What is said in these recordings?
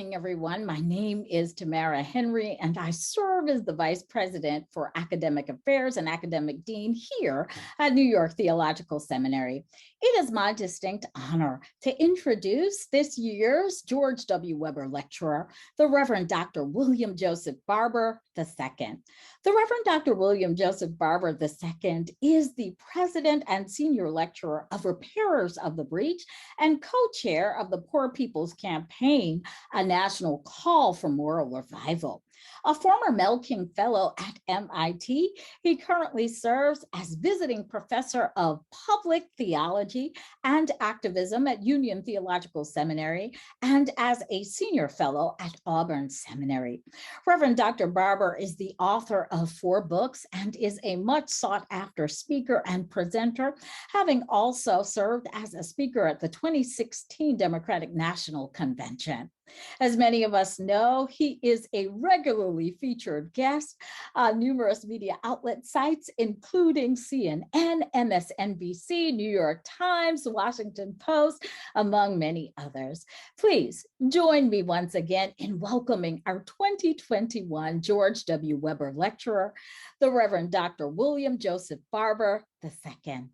evening, everyone. My name is Tamara Henry, and I serve as the Vice President for Academic Affairs and Academic Dean here at New York Theological Seminary. It is my distinct honor to introduce this year's George W. Weber Lecturer, the Reverend Dr. William Joseph Barber II. The Reverend Dr. William Joseph Barber II is the President and Senior Lecturer of Repairers of the Breach and co-chair of the Poor People's Campaign, a national call for moral revival. A former Mel King Fellow at MIT, he currently serves as visiting professor of public theology and activism at Union Theological Seminary and as a senior fellow at Auburn Seminary. Reverend Dr. Barber is the author of 4 books and is a much sought after speaker and presenter, having also served as a speaker at the 2016 Democratic National Convention. As many of us know, he is a regularly featured guest on numerous media outlet sites, including CNN, MSNBC, New York Times, Washington Post, among many others. Please join me once again in welcoming our 2021 George W. Weber Lecturer, the Reverend Dr. William Joseph Barber II.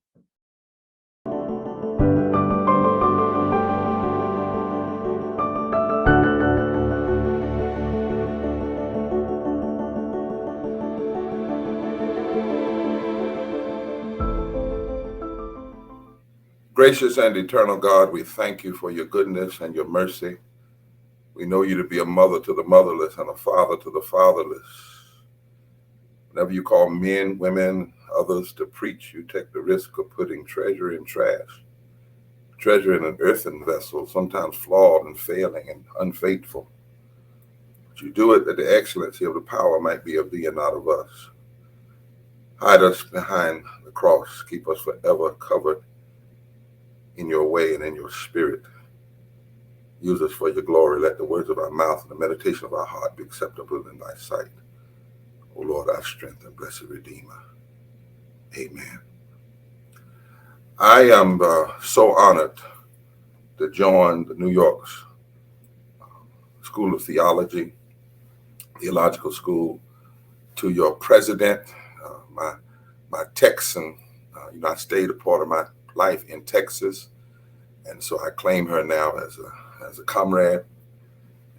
Gracious and eternal God, we thank you for your goodness and your mercy. We know you to be a mother to the motherless and a father to the fatherless. Whenever you call men, women, others to preach, you take the risk of putting treasure in trash, treasure in an earthen vessel, sometimes flawed and failing and unfaithful. But you do it that the excellency of the power might be of thee and not of us. Hide us behind the cross. Keep us forever covered in your way and in your spirit. Use us for your glory. Let the words of our mouth and the meditation of our heart be acceptable in thy sight. O Lord, our strength and blessed Redeemer. Amen. I am so honored to join the New York's School of Theology, Theological School, to your president, my Texan. I stayed a part of my life in Texas, and so I claim her now as a comrade.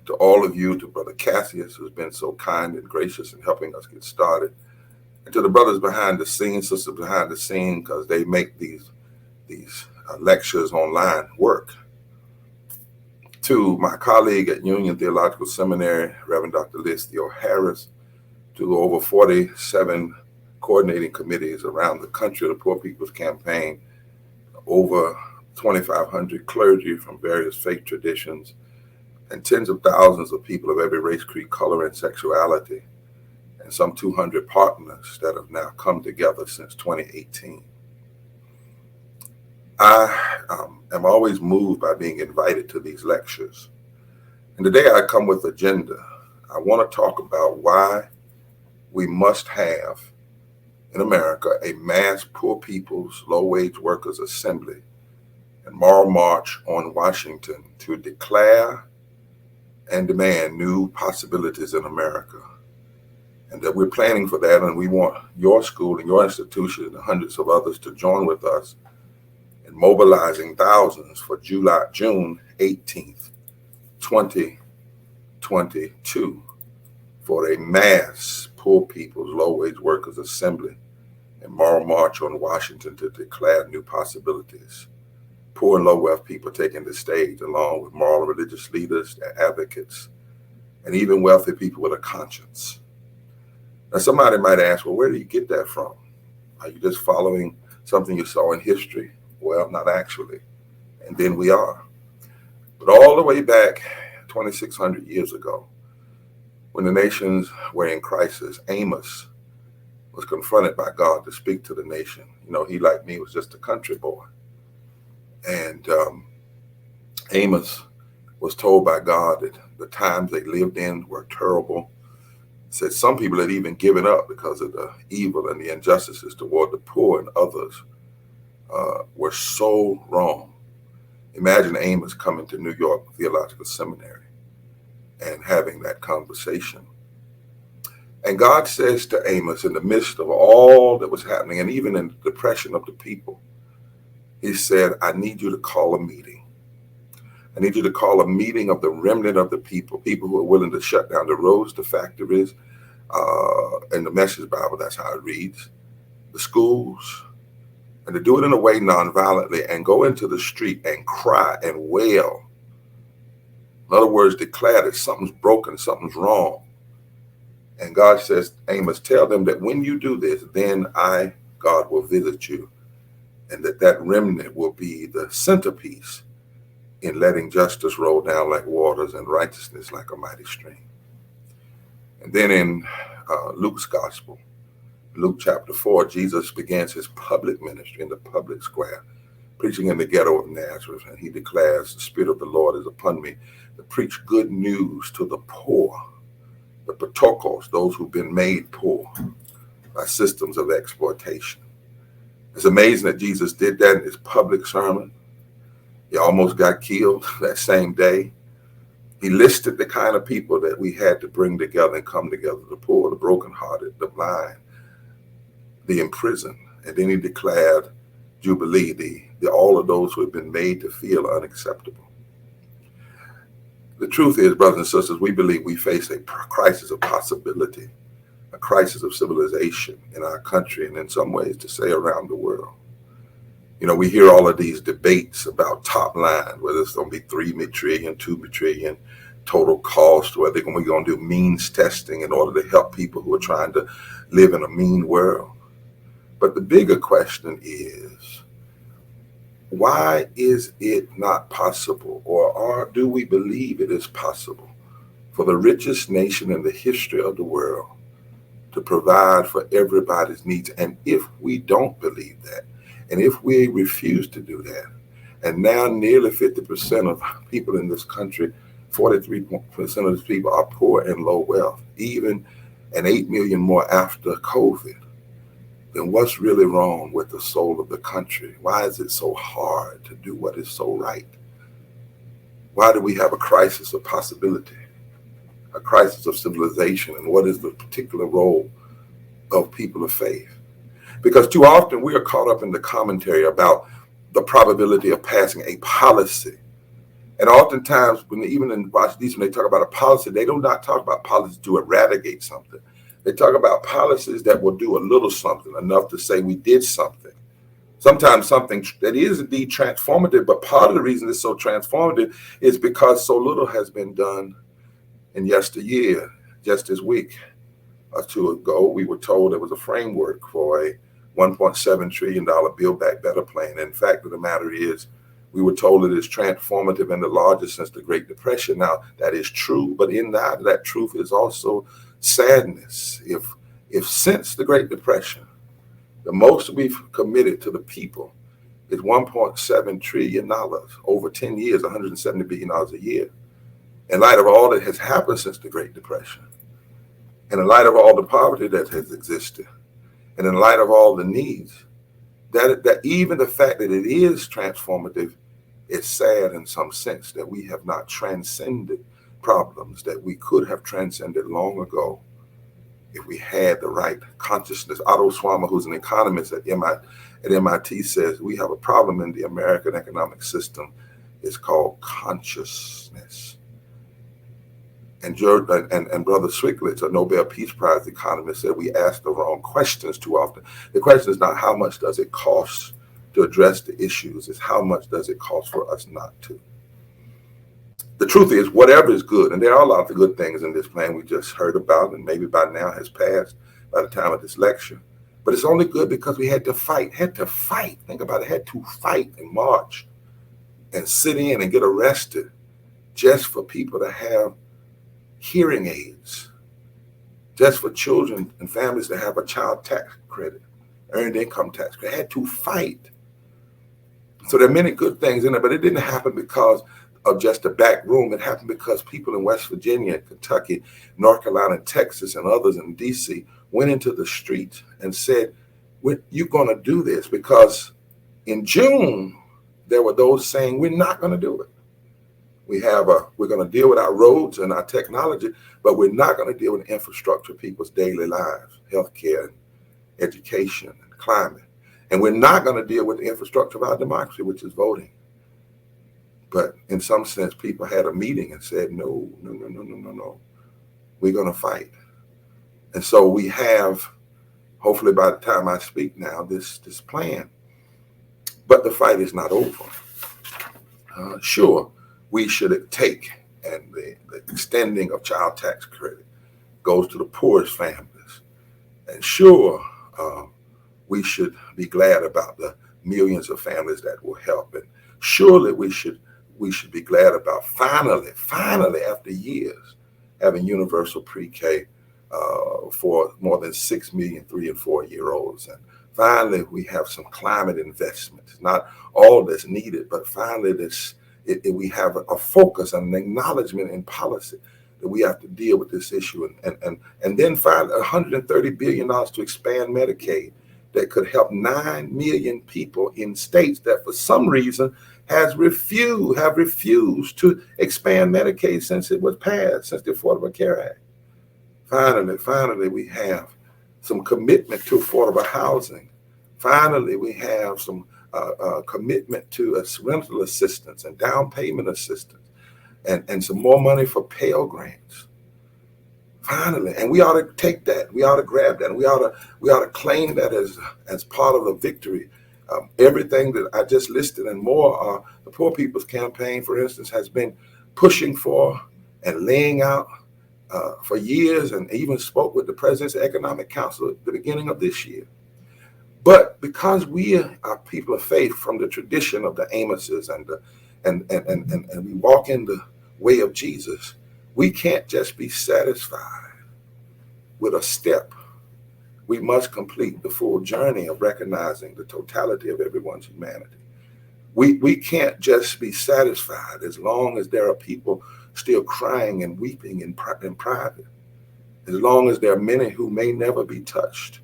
To all of you, to Brother Cassius, who's been so kind and gracious in helping us get started, and to the brothers behind the scenes, sisters behind the scene, because they make these lectures online work. To my colleague at Union Theological Seminary, Reverend Dr. Liz Theo Harris, to over 47 coordinating committees around the country, the Poor People's Campaign, over 2,500 clergy from various faith traditions, and tens of thousands of people of every race, creed, color, and sexuality, and some 200 partners that have now come together since 2018. I am always moved by being invited to these lectures. And today I come with agenda. I want to talk about why we must have in America a mass poor people's low-wage workers assembly and moral march on Washington to declare and demand new possibilities in America. And that we're planning for that, and we want your school and your institution and hundreds of others to join with us in mobilizing thousands for June 18th, 2022 for a mass poor people's low-wage workers assembly and moral march on Washington to declare new possibilities. Poor and low-wealth people taking the stage, along with moral and religious leaders, their advocates, and even wealthy people with a conscience. Now, somebody might ask, well, where do you get that from? Are you just following something you saw in history? Well, not actually. And then we are. But all the way back 2,600 years ago, when the nations were in crisis, Amos was confronted by God to speak to the nation. He, like me, was just a country boy. And Amos was told by God that the times they lived in were terrible. Said some people had even given up because of the evil and the injustices toward the poor, and others were so wrong. Imagine Amos coming to New York Theological Seminary and having that conversation. And God says to Amos, in the midst of all that was happening, and even in the depression of the people, he said, I need you to call a meeting. I need you to call a meeting of the remnant of the people who are willing to shut down the roads, the factories, in the Message Bible, that's how it reads, the schools, and to do it in a way non-violently and go into the street and cry and wail. In other words, declare that something's broken, something's wrong. And God says, Amos, tell them that when you do this, then I, God, will visit you, and that remnant will be the centerpiece in letting justice roll down like waters and righteousness like a mighty stream. And then in Luke's gospel, Luke chapter 4, Jesus begins his public ministry in the public square, preaching in the ghetto of Nazareth. And he declares, the Spirit of the Lord is upon me to preach good news to the poor, the patokos, those who've been made poor by systems of exploitation. It's amazing that Jesus did that in his public sermon. He almost got killed that same day. He listed the kind of people that we had to bring together and come together, the poor, the brokenhearted, the blind, the imprisoned. And then he declared Jubilee, all of those who have been made to feel unacceptable. The truth is, brothers and sisters, we believe we face a crisis of possibility, a crisis of civilization in our country, and in some ways to say around the world. You know, we hear all of these debates about top line, whether it's going to be 3 trillion, 2 trillion total cost, whether we're going to do means testing in order to help people who are trying to live in a mean world. But the bigger question is, why is it not possible, or do we believe it is possible for the richest nation in the history of the world to provide for everybody's needs? And if we don't believe that, and if we refuse to do that, and now nearly 50% of people in this country, 43% of these people are poor and low wealth, even and 8 million more after COVID, then what's really wrong with the soul of the country? Why is it so hard to do what is so right? Why do we have a crisis of possibility, a crisis of civilization, and what is the particular role of people of faith? Because too often we are caught up in the commentary about the probability of passing a policy. And oftentimes, even in Washington, when they talk about a policy, they do not talk about policy to eradicate something. They talk about policies that will do a little something, enough to say we did something. Sometimes something that is indeed transformative, but part of the reason it's so transformative is because so little has been done in yesteryear. Just this week or two ago, we were told there was a framework for a $1.7 trillion Build Back Better plan. And the fact of the matter is, we were told it is transformative and the largest since the Great Depression. Now, that is true, but in that truth is also sadness. If since the Great Depression, the most we've committed to the people is $1.7 trillion over 10 years, $170 billion a year. In light of all that has happened since the Great Depression, and in light of all the poverty that has existed, and in light of all the needs, that even the fact that it is transformative, it's sad in some sense that we have not transcended problems that we could have transcended long ago if we had the right consciousness. Otto Schwammer, who's an economist at MIT, says we have a problem in the American economic system. It's called consciousness. And Brother Swiglitz, a Nobel Peace Prize economist, said we ask the wrong questions too often. The question is not how much does it cost to address the issues, it's how much does it cost for us not to. The truth is, whatever is good, and there are a lot of good things in this plan we just heard about, and maybe by now has passed by the time of this lecture, but it's only good because we had to fight. Think about it, had to fight and march and sit in and get arrested just for people to have hearing aids, just for children and families to have a child tax credit, earned income tax credit. Had to fight. So there are many good things in it, but it didn't happen because of just a back room. It happened because people in West Virginia, Kentucky, North Carolina, Texas, and others in DC went into the streets and said, you're going to do this. Because in June, there were those saying, we're not going to do it. We're going to deal with our roads and our technology, but we're not going to deal with infrastructure, people's daily lives, healthcare, education, and climate. And we're not going to deal with the infrastructure of our democracy, which is voting. But in some sense, people had a meeting and said, no, no, no, no, no, no, no. We're going to fight. And so we have, hopefully by the time I speak now, this plan. But the fight is not over. Sure, we should take, and the extending of child tax credit goes to the poorest families. And sure, we should be glad about the millions of families that will help. And surely we should be glad about finally, after years, having universal pre-K for more than 6 million 3- and 4-year-olds. And finally, we have some climate investments. Not all that's needed, but finally we have a focus and an acknowledgement in policy that we have to deal with this issue. And then find $130 billion to expand Medicaid that could help 9 million people in states that for some reason have refused to expand Medicaid since it was passed, since the Affordable Care Act. Finally, we have some commitment to affordable housing. Finally, we have some commitment to rental assistance and down payment assistance, and some more money for Pell Grants. Finally, and we ought to take that. We ought to grab that. We ought to claim that as part of a victory. Everything that I just listed and more, the Poor People's Campaign, for instance, has been pushing for and laying out for years, and even spoke with the President's Economic Council at the beginning of this year. But because we are people of faith from the tradition of the Amoses and we walk in the way of Jesus, we can't just be satisfied with a step. We must complete the full journey of recognizing the totality of everyone's humanity. We can't just be satisfied as long as there are people still crying and weeping in private, as long as there are many who may never be touched.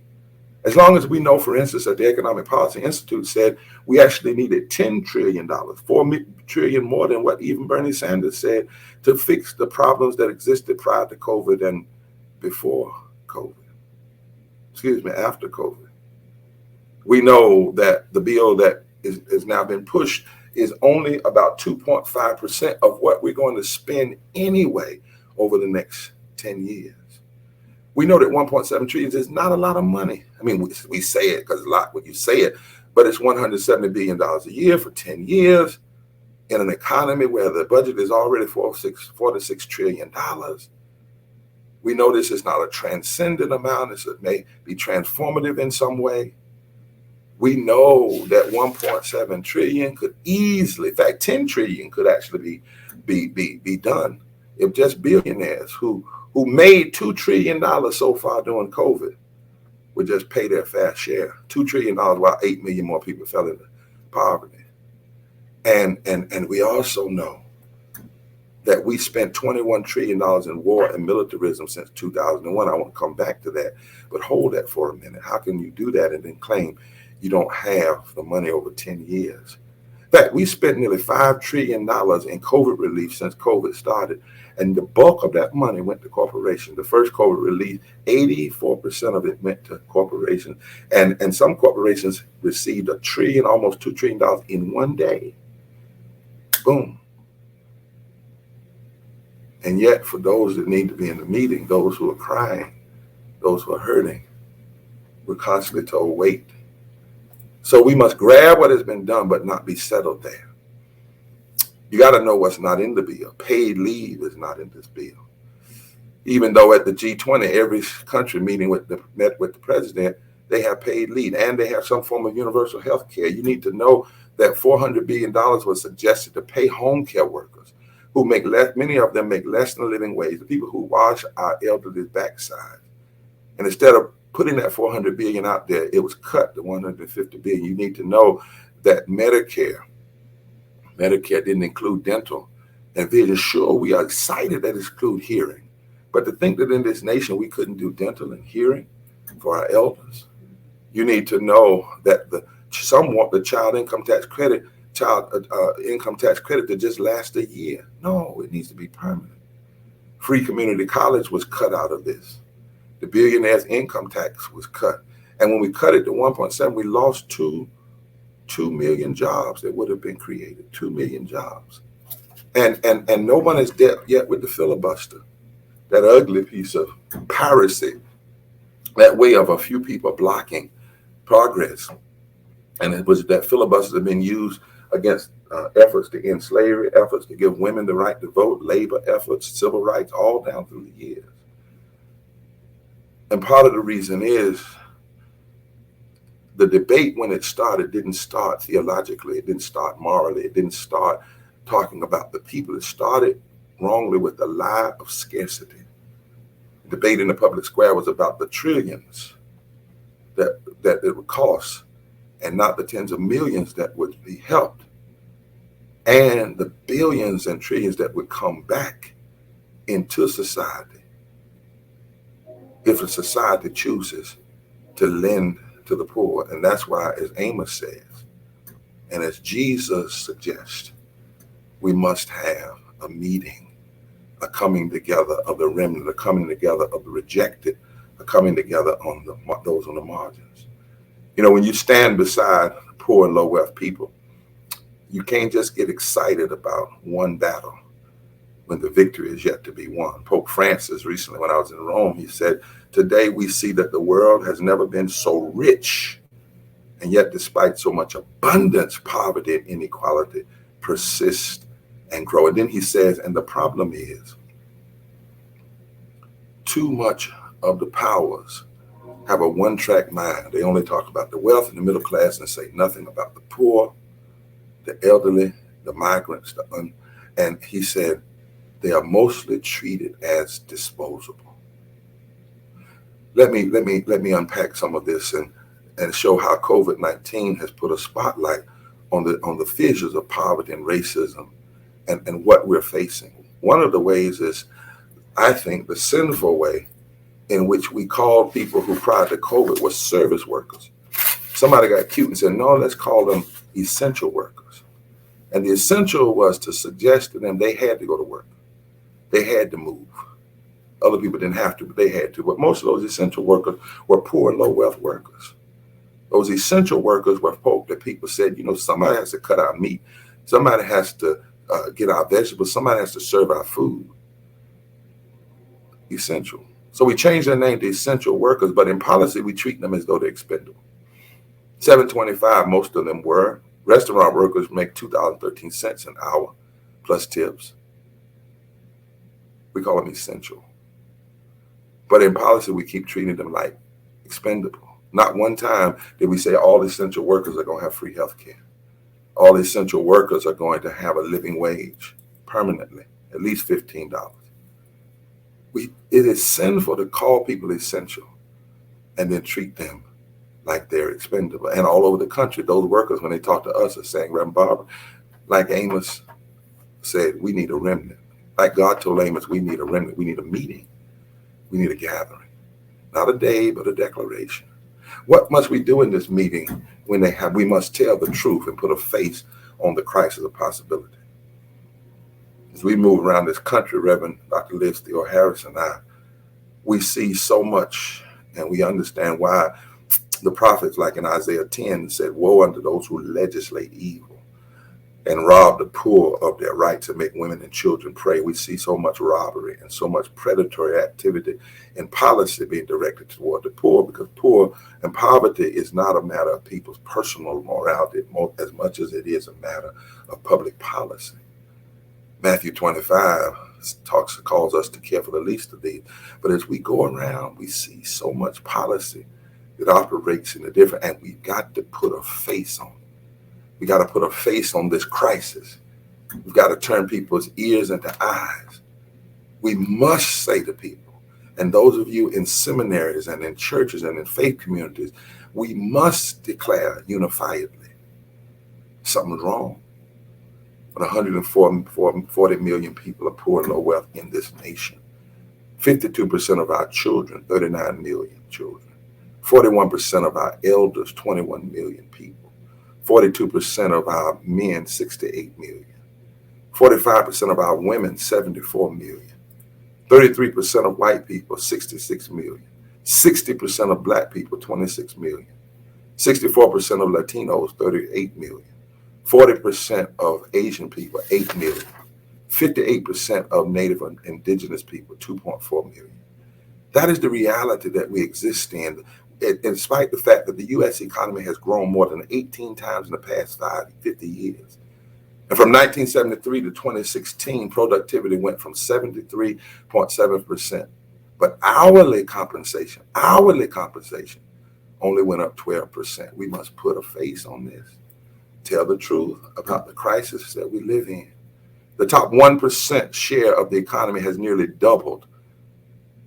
As long as we know, for instance, that the Economic Policy Institute said we actually needed $10 trillion, $4 trillion more than what even Bernie Sanders said, to fix the problems that existed prior to COVID and before COVID. After COVID. We know that the bill that is now been pushed is only about 2.5% of what we're going to spend anyway over the next 10 years. We know that 1.7 trillion is not a lot of money. I mean, we say it because a lot when you say it, but it's $170 billion a year for 10 years in an economy where the budget is already $46 trillion. We know this is not a transcendent amount. It may be transformative in some way. We know that 1.7 trillion could easily, in fact, 10 trillion could actually be done if just billionaires who made $2 trillion so far during COVID would just pay their fair share. $2 trillion while 8 million more people fell into poverty. And we also know that we spent $21 trillion in war and militarism since 2001. I want to come back to that, but hold that for a minute. How can you do that and then claim you don't have the money over 10 years? In fact, we spent nearly $5 trillion in COVID relief since COVID started, and the bulk of that money went to corporations. The first COVID relief, 84% of it went to corporations, and some corporations received $1 trillion, almost $2 trillion in one day. Boom. And yet, for those that need to be in the meeting, those who are crying, those who are hurting, we're constantly told, wait. So we must grab what has been done, but not be settled there. You got to know what's not in the bill. Paid leave is not in this bill. Even though at the G20, every country met with the president, they have paid leave and they have some form of universal health care. You need to know that $400 billion was suggested to pay home care workers who make less, many of them make less than a living wage, the people who wash our elderly's backside. And instead of putting that $400 billion out there, it was cut to $150 billion. You need to know that Medicare didn't include dental and vision. Sure, we are excited that it includes hearing, but to think that in this nation we couldn't do dental and hearing for our elders, you need to know that some want the child income tax credit child income tax credit to just last a year. No, it needs to be permanent. Free community college was cut out of this. The billionaire's income tax was cut. And when we cut it to 1.7, we lost 2 million jobs that would have been created, 2 million jobs. And no one has dealt yet with the filibuster, that ugly piece of piracy, that way of a few people blocking progress. And it was that filibusters have been used against efforts to end slavery, efforts to give women the right to vote, labor efforts, civil rights, all down through the years. And part of the reason is the debate, when it started, didn't start theologically. It didn't start morally. It didn't start talking about the people. It started wrongly with the lie of scarcity. The debate in the public square was about the trillions that it would cost, and not the tens of millions that would be helped, and the billions and trillions that would come back into society if a society chooses to lend to the poor. And that's why, as Amos says, and as Jesus suggests, we must have a meeting, a coming together of the remnant, a coming together of the rejected, a coming together on those on the margins. You know, when you stand beside poor and low wealth people, you can't just get excited about one battle when the victory is yet to be won. Pope Francis recently, when I was in Rome, he said, "Today we see that the world has never been so rich, and yet despite so much abundance, poverty and inequality persist and grow." And then he says, and the problem is too much of the powers have a one-track mind. They only talk about the wealth and the middle class and say nothing about the poor, the elderly, the migrants, and he said they are mostly treated as disposable. Let me unpack some of this and show how COVID-19 has put a spotlight on the fissures of poverty and racism and what we're facing. One of the ways is, I think, the sinful way in which we called people who prior to COVID were service workers. Somebody got cute and said, no, let's call them essential workers. And the essential was to suggest to them they had to go to work. They had to move. Other people didn't have to, but they had to. But most of those essential workers were poor and low wealth workers. Those essential workers were folk that people said, you know, somebody has to cut our meat. Somebody has to get our vegetables. Somebody has to serve our food. Essential. So we changed their name to essential workers, but in policy, we treat them as though they're expendable. $7.25, most of them were. Restaurant workers make $2.13 an hour plus tips. We call them essential. But in policy, we keep treating them like expendable. Not one time did we say all essential workers are going to have free health care. All essential workers are going to have a living wage permanently, at least $15. It is sinful to call people essential and then treat them like they're expendable. And all over the country, those workers, when they talk to us, are saying, Reverend Barbara, like Amos said, we need a remnant. Like God told Amos, we need a remnant. We need a meeting. We need a gathering. Not a day, but a declaration. What must we do in this meeting when we must tell the truth and put a face on the crisis of possibility? As we move around this country, Reverend Dr. Liz Theo Harris and I, we see so much, and we understand why the prophets, like in Isaiah 10, said, woe unto those who legislate evil and rob the poor of their right to make women and children pray. We see so much robbery and so much predatory activity and policy being directed toward the poor, because poor and poverty is not a matter of people's personal morality as much as it is a matter of public policy. Matthew 25 calls us to care for the least of these. But as we go around, we see so much policy that operates in a different, and we've got to put a face on it. We got to put a face on this crisis. We've got to turn people's ears into eyes. We must say to people, and those of you in seminaries and in churches and in faith communities, we must declare unifiedly something's wrong. But 140 million people are poor and low wealth in this nation. 52% of our children, 39 million children. 41% of our elders, 21 million people. 42% of our men, 68 million. 45% of our women, 74 million. 33% of white people, 66 million. 60% of black people, 26 million. 64% of Latinos, 38 million. 40% of Asian people, 8 million. 58% of Native and Indigenous people, 2.4 million. That is the reality that we exist in spite of the fact that the U.S. economy has grown more than 18 times in the past 50 years. And from 1973 to 2016, productivity went from 73.7%. But hourly compensation only went up 12%. We must put a face on this. Tell the truth about the crisis that we live in. The top 1% share of the economy has nearly doubled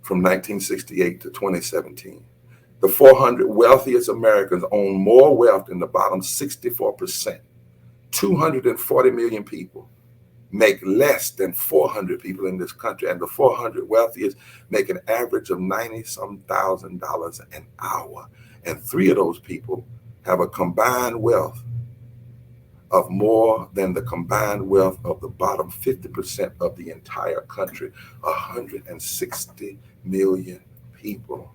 from 1968 to 2017. The 400 wealthiest Americans own more wealth than the bottom 64%. 240 million people make less than 400 people in this country, and the 400 wealthiest make an average of $90-some thousand an hour. And 3 of those people have a combined wealth of more than the combined wealth of the bottom 50% of the entire country, 160 million people.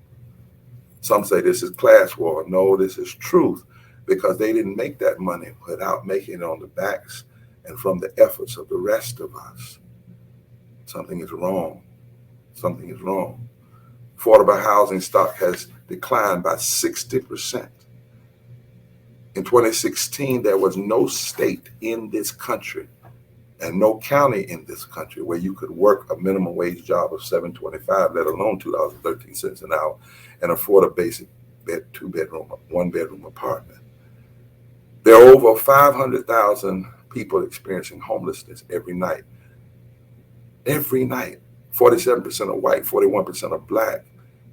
Some say this is class war. No, this is truth, because they didn't make that money without making it on the backs and from the efforts of the rest of us. Something is wrong. Something is wrong. Affordable housing stock has declined by 60%. In 2016, there was no state in this country and no county in this country where you could work a minimum wage job of $7.25, let alone $2.13 an hour, and afford a basic two-bedroom, one-bedroom apartment. There are over 500,000 people experiencing homelessness every night. Every night. 47% are white, 41% are black,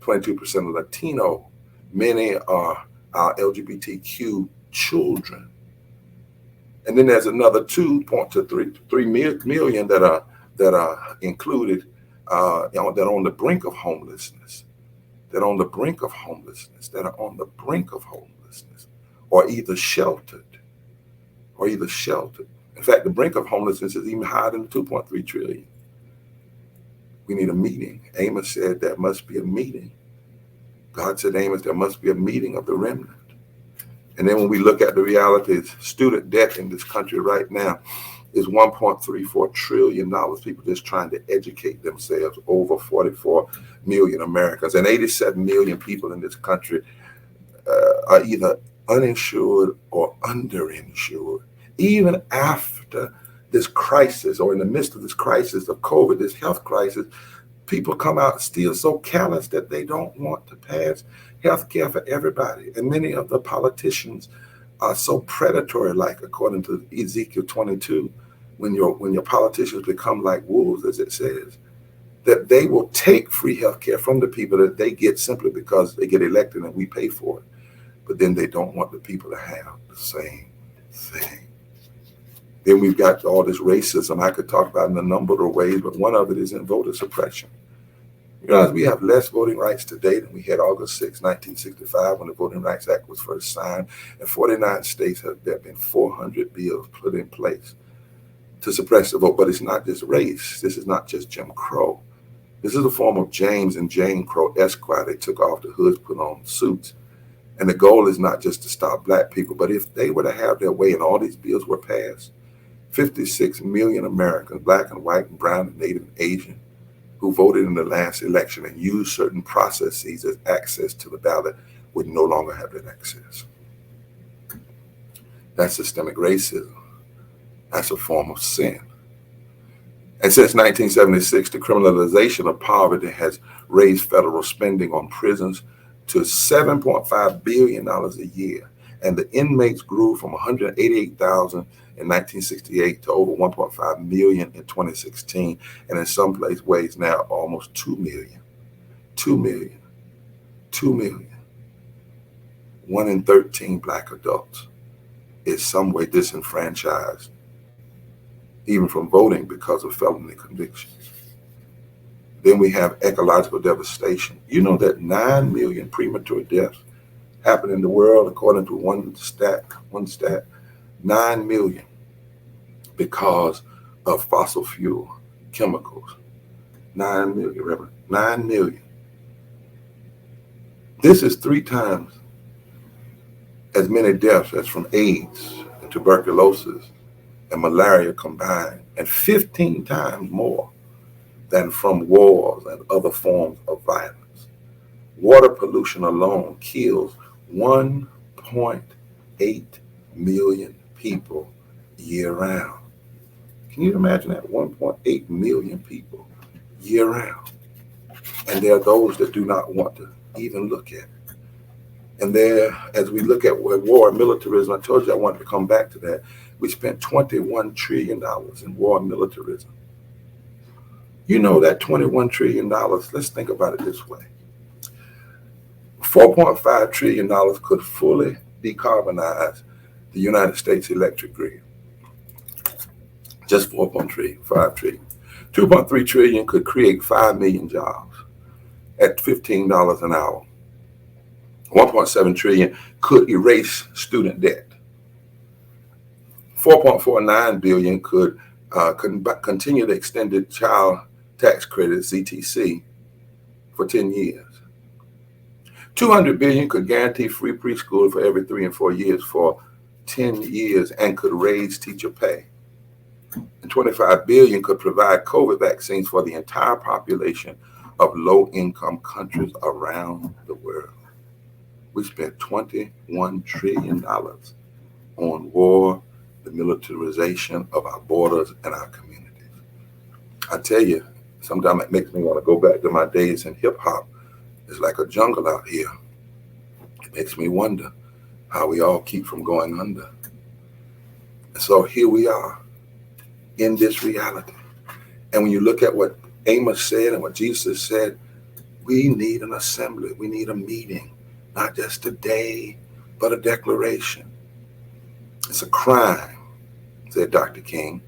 22% are Latino. Many are our LGBTQ children. And then there's another 2.3 million that are included, that are on the brink of homelessness. That are on the brink of homelessness. That are on the brink of homelessness, or either sheltered. In fact, the brink of homelessness is even higher than the 2.3 trillion. We need a meeting. Amos said there must be a meeting. God said, Amos, there must be a meeting of the remnant. And then when we look at the realities, student debt in this country right now is $1.34 trillion. People just trying to educate themselves, over 44 million Americans. And 87 million people in this country are either uninsured or underinsured. Even after this crisis, or in the midst of this crisis of COVID, this health crisis, people come out still so callous that they don't want to pass health care for everybody. And many of the politicians are so predatory-like, according to Ezekiel 22, when your politicians become like wolves, as it says, that they will take free health care from the people that they get simply because they get elected and we pay for it. But then they don't want the people to have the same thing. Then we've got all this racism I could talk about in a number of ways, but one of it is in voter suppression. You realize we have less voting rights today than we had August 6, 1965, when the Voting Rights Act was first signed. In 49 states, there have been 400 bills put in place to suppress the vote. But it's not just race. This is not just Jim Crow. This is a form of James and Jane Crow Esquire. They took off the hoods, put on suits. And the goal is not just to stop black people, but if they were to have their way and all these bills were passed, 56 million Americans, black and white and brown and Native and Asian, who voted in the last election and used certain processes as access to the ballot, would no longer have that access. That's systemic racism. That's a form of sin. And since 1976, the criminalization of poverty has raised federal spending on prisons to $7.5 billion a year. And the inmates grew from 188,000 in 1968 to over 1.5 million in 2016. And in some ways now, almost 2 million. 2 million. 2 million. 1 in 13 black adults is some way disenfranchised, even from voting because of felony convictions. Then we have ecological devastation. You know that 9 million premature deaths happen in the world, according to one stat, 9 million because of fossil fuel chemicals. 9 million, remember? 9 million. This is 3 times as many deaths as from AIDS and tuberculosis and malaria combined, and 15 times more than from wars and other forms of violence. Water pollution alone kills 1.8 million people year-round. Can you imagine that? 1.8 million people year-round. And there are those that do not want to even look at it. And there, as we look at war and militarism, I told you I wanted to come back to that. We spent $21 trillion in war and militarism. You know that $21 trillion, let's think about it this way. $4.5 trillion could fully decarbonize the United States electric grid. Just 4.5 trillion. 2.3 trillion could create 5 million jobs at $15 an hour. 1.7 trillion could erase student debt. 4.49 billion could continue the extended child tax credit, CTC, for 10 years. 200 billion could guarantee free preschool for every 3 and 4 years for 10 years and could raise teacher pay. And 25 billion could provide COVID vaccines for the entire population of low-income countries around the world. We spent $21 trillion on war, the militarization of our borders and our communities. I tell you, sometimes it makes me want to go back to my days in hip hop. It's like a jungle out here. It makes me wonder how we all keep from going under. So here we are in this reality. And when you look at what Amos said and what Jesus said, we need an assembly. We need a meeting, not just a day, but a declaration. It's a crime, said Dr. King,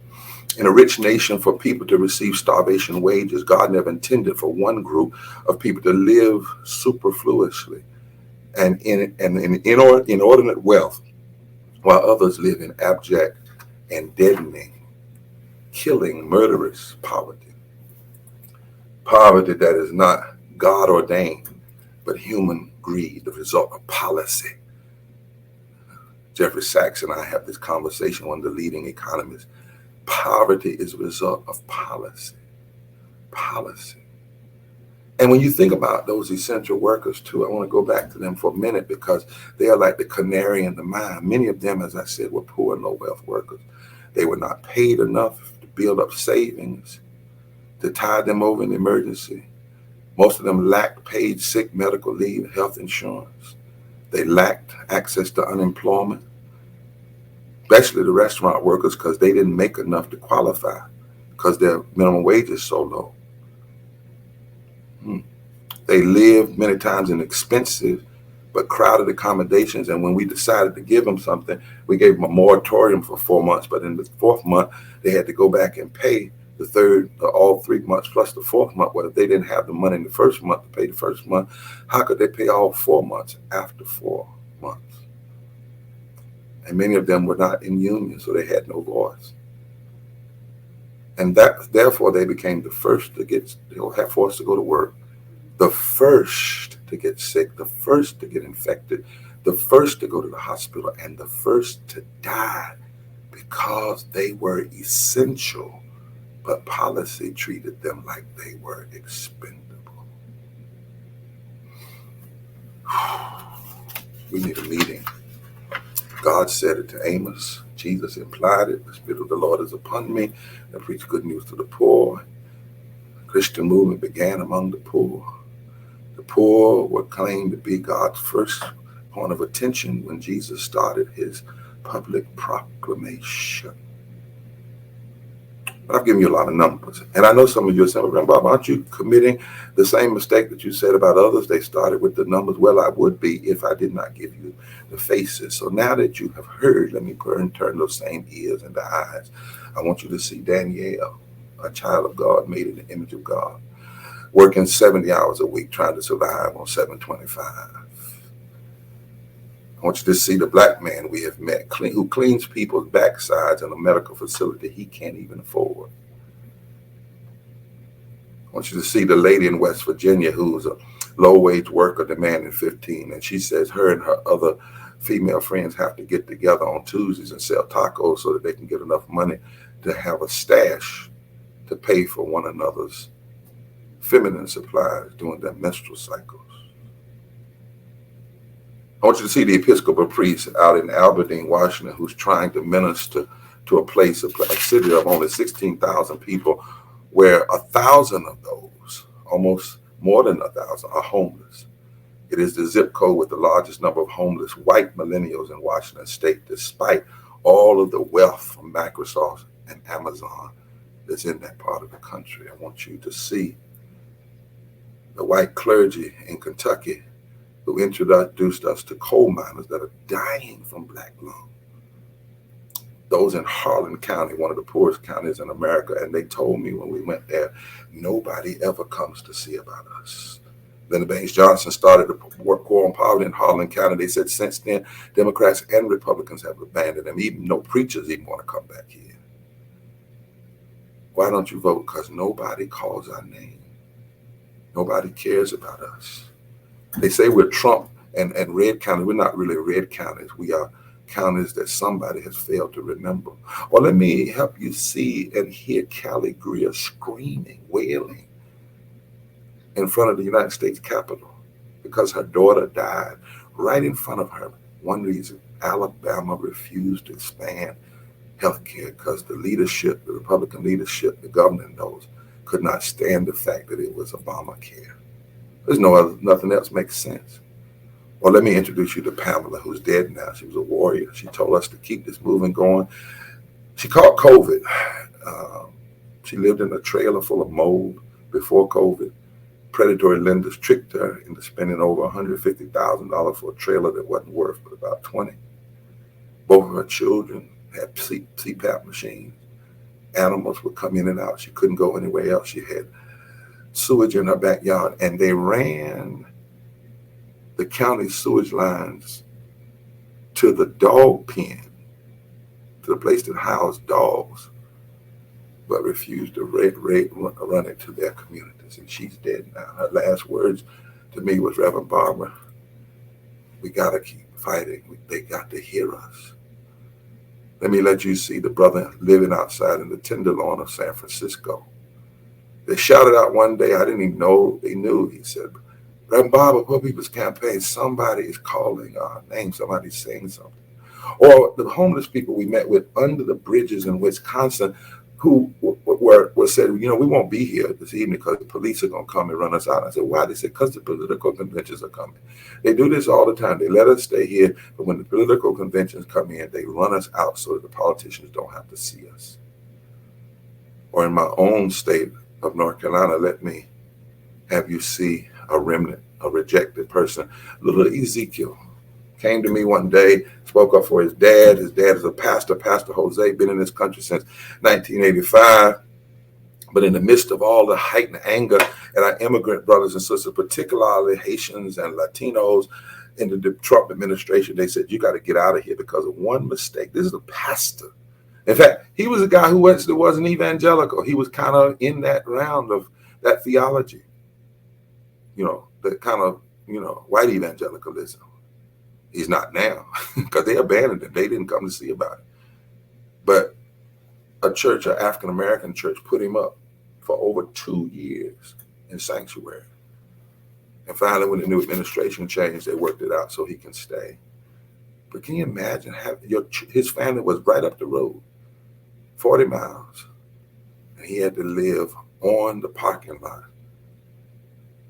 in a rich nation for people to receive starvation wages. God never intended for one group of people to live superfluously and in inordinate wealth, while others live in abject and deadening, killing, murderous poverty. Poverty that is not God ordained, but human greed, the result of policy. Jeffrey Sachs and I have this conversation, one of the leading economists. Poverty is a result of policy. Policy. And when you think about those essential workers too, I want to go back to them for a minute because they are like the canary in the mine. Many of them, as I said, were poor and low wealth workers. They were not paid enough to build up savings to tide them over in emergency. Most of them lacked paid sick medical leave, health insurance. They lacked access to unemployment, especially the restaurant workers, because they didn't make enough to qualify because their minimum wage is so low. They lived many times in expensive but crowded accommodations. And when we decided to give them something, we gave them a moratorium for 4 months. But in the 4th month, they had to go back and pay the third, all 3 months plus the 4th month. Well, if they didn't have the money in the 1st month to pay the 1st month, how could they pay all 4 months after 4 months? And many of them were not in union, so they had no voice. And that, therefore, they became the first to get, have forced to go to work, the first to get sick, the first to get infected, the first to go to the hospital, and the first to die because they were essential, but policy treated them like they were expendable. We need a meeting. God said it to Amos. Jesus implied it. The Spirit of the Lord is upon me to preach good news to the poor. The Christian movement began among the poor. The poor were claimed to be God's first point of attention when Jesus started his public proclamation. But I've given you a lot of numbers. And I know some of you are saying, well, Bob, aren't you committing the same mistake that you said about others? They started with the numbers. Well, I would be if I did not give you the faces. So now that you have heard, let me turn those same ears into eyes. I want you to see Danielle, a child of God, made in the image of God, working 70 hours a week, trying to survive on $7.25. I want you to see the black man we have met who cleans people's backsides in a medical facility he can't even afford. I want you to see the lady in West Virginia who's a low-wage worker demanding 15, and she says her and her other female friends have to get together on Tuesdays and sell tacos so that they can get enough money to have a stash to pay for one another's feminine supplies during their menstrual cycles. I want you to see the Episcopal priest out in Aberdeen, Washington, who's trying to minister to a city of only 16,000 people, where 1,000 of those, almost more than 1,000, are homeless. It is the zip code with the largest number of homeless white millennials in Washington state, despite all of the wealth from Microsoft and Amazon that's in that part of the country. I want you to see the white clergy in Kentucky who introduced us to coal miners that are dying from black lung. Those in Harlan County, one of the poorest counties in America, and they told me when we went there, nobody ever comes to see about us. Lyndon Baines Johnson started the War on Poverty in Harlan County. They said since then, Democrats and Republicans have abandoned them. Even no preachers even want to come back here. Why don't you vote? Because nobody calls our name. Nobody cares about us. They say we're Trump and red counties. We're not really red counties. We are counties that somebody has failed to remember. Well, let me help you see and hear Callie Greer screaming, wailing in front of the United States Capitol because her daughter died right in front of her. One reason, Alabama refused to expand health care because the leadership, the Republican leadership, the governor knows, could not stand the fact that it was Obamacare. There's nothing else makes sense. Well, let me introduce you to Pamela, who's dead now. She was a warrior. She told us to keep this movement going. She caught COVID. She lived in a trailer full of mold before COVID. Predatory lenders tricked her into spending over $150,000 for a trailer that wasn't worth but about $20,000. Both of her children had CPAP machines. Animals would come in and out. She couldn't go anywhere else. She had sewage in her backyard, and they ran the county sewage lines to the dog pen, to the place that housed dogs, but refused to run it to their communities. And she's dead now. Her last words to me was, Reverend Barbara, we got to keep fighting. They got to hear us. Let me let you see the brother living outside in the Tenderloin of San Francisco. They shouted out one day, I didn't even know they knew. He said, Reverend Barbara, Poor People's Campaign, somebody is calling our name, somebody's saying something. Or the homeless people we met with under the bridges in Wisconsin who were said, we won't be here this evening because the police are going to come and run us out. I said, why? They said, because the political conventions are coming. They do this all the time. They let us stay here, but when the political conventions come in, they run us out so that the politicians don't have to see us. Or in my own state of North Carolina, let me have you see a remnant, a rejected person. Little Ezekiel came to me one day, spoke up for his dad. His dad is a pastor, Pastor Jose, been in this country since 1985. But in the midst of all the heightened anger at our immigrant brothers and sisters, particularly Haitians and Latinos in the Trump administration, they said, you got to get out of here because of one mistake. This is a pastor. In fact, he was a guy who wasn't evangelical. He was kind of in that round of that theology, the kind of, white evangelicalism. He's not now because they abandoned him. They didn't come to see about it. But a church, an African-American church, put him up for over 2 years in sanctuary. And finally, when the new administration changed, they worked it out so he can stay. But can you imagine his family was right up the road, 40 miles, and he had to live on the parking lot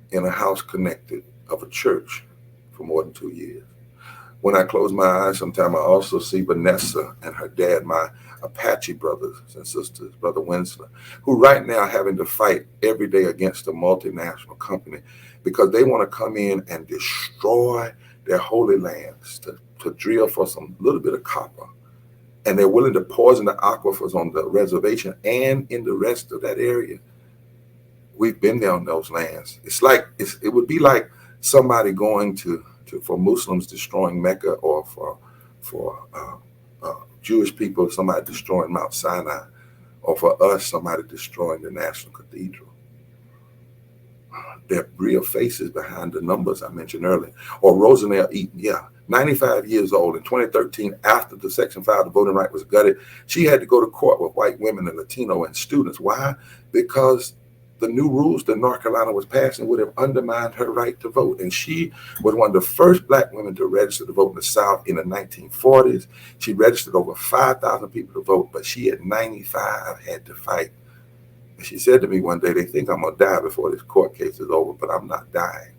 in a house connected of a church for more than 2 years. When I close my eyes, sometimes I also see Vanessa and her dad, my Apache brothers and sisters, Brother Winsler, who right now are having to fight every day against a multinational company because they want to come in and destroy their holy lands to drill for some little bit of copper. And they're willing to poison the aquifers on the reservation and in the rest of that area. We've been there on those lands. It would be like somebody going to for Muslims destroying Mecca, or for Jewish people, somebody destroying Mount Sinai, or for us, somebody destroying the National Cathedral. There are real faces behind the numbers I mentioned earlier. Or Rosanelle Eaton, 95 years old in 2013, after the Section 5, the voting right was gutted, she had to go to court with white women and Latino and students. Why? Because the new rules that North Carolina was passing would have undermined her right to vote. And she was one of the first Black women to register to vote in the South in the 1940s. She registered over 5,000 people to vote, but she at 95 had to fight. And she said to me one day, they think I'm going to die before this court case is over, but I'm not dying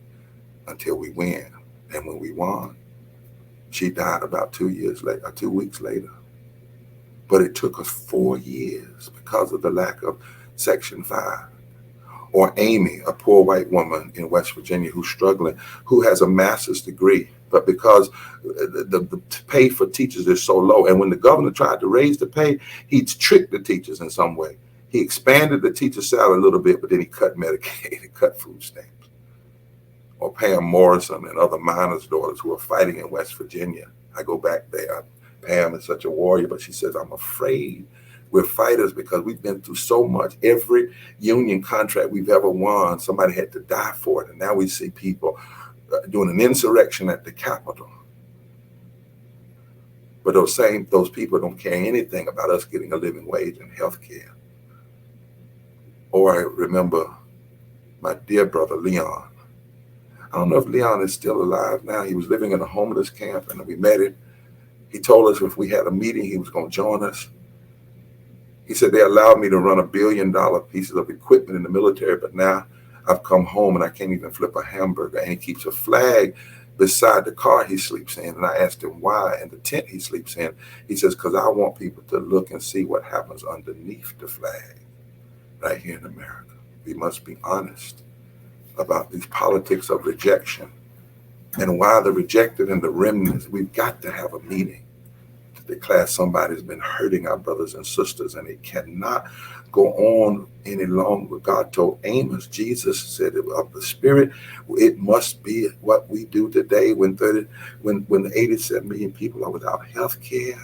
until we win. And when we won, she died about 2 weeks later. But it took us 4 years because of the lack of Section 5. Or Amy, a poor white woman in West Virginia who's struggling, who has a master's degree, but because the pay for teachers is so low, and when the governor tried to raise the pay, he tricked the teachers in some way. He expanded the teacher's salary a little bit, but then he cut Medicaid and cut food stamps. Or Pam Morrison and other miners' daughters who are fighting in West Virginia. I go back there. Pam is such a warrior, but she says, I'm afraid we're fighters because we've been through so much. Every union contract we've ever won, somebody had to die for it. And now we see people doing an insurrection at the Capitol. But those people don't care anything about us getting a living wage and health care. Or I remember my dear brother, Leon. I don't know if Leon is still alive now. He was living in a homeless camp, and we met him. He told us if we had a meeting, he was going to join us. He said, they allowed me to run $1 billion pieces of equipment in the military, but now I've come home and I can't even flip a hamburger. And he keeps a flag beside the car he sleeps in. And I asked him why, and the tent he sleeps in. He says, because I want people to look and see what happens underneath the flag right here in America. We must be honest about these politics of rejection. And why the rejected and the remnants, we've got to have a meeting to declare somebody's been hurting our brothers and sisters, and it cannot go on any longer. God told Amos, Jesus said of the Spirit, it must be what we do today when 87 million people are without health care.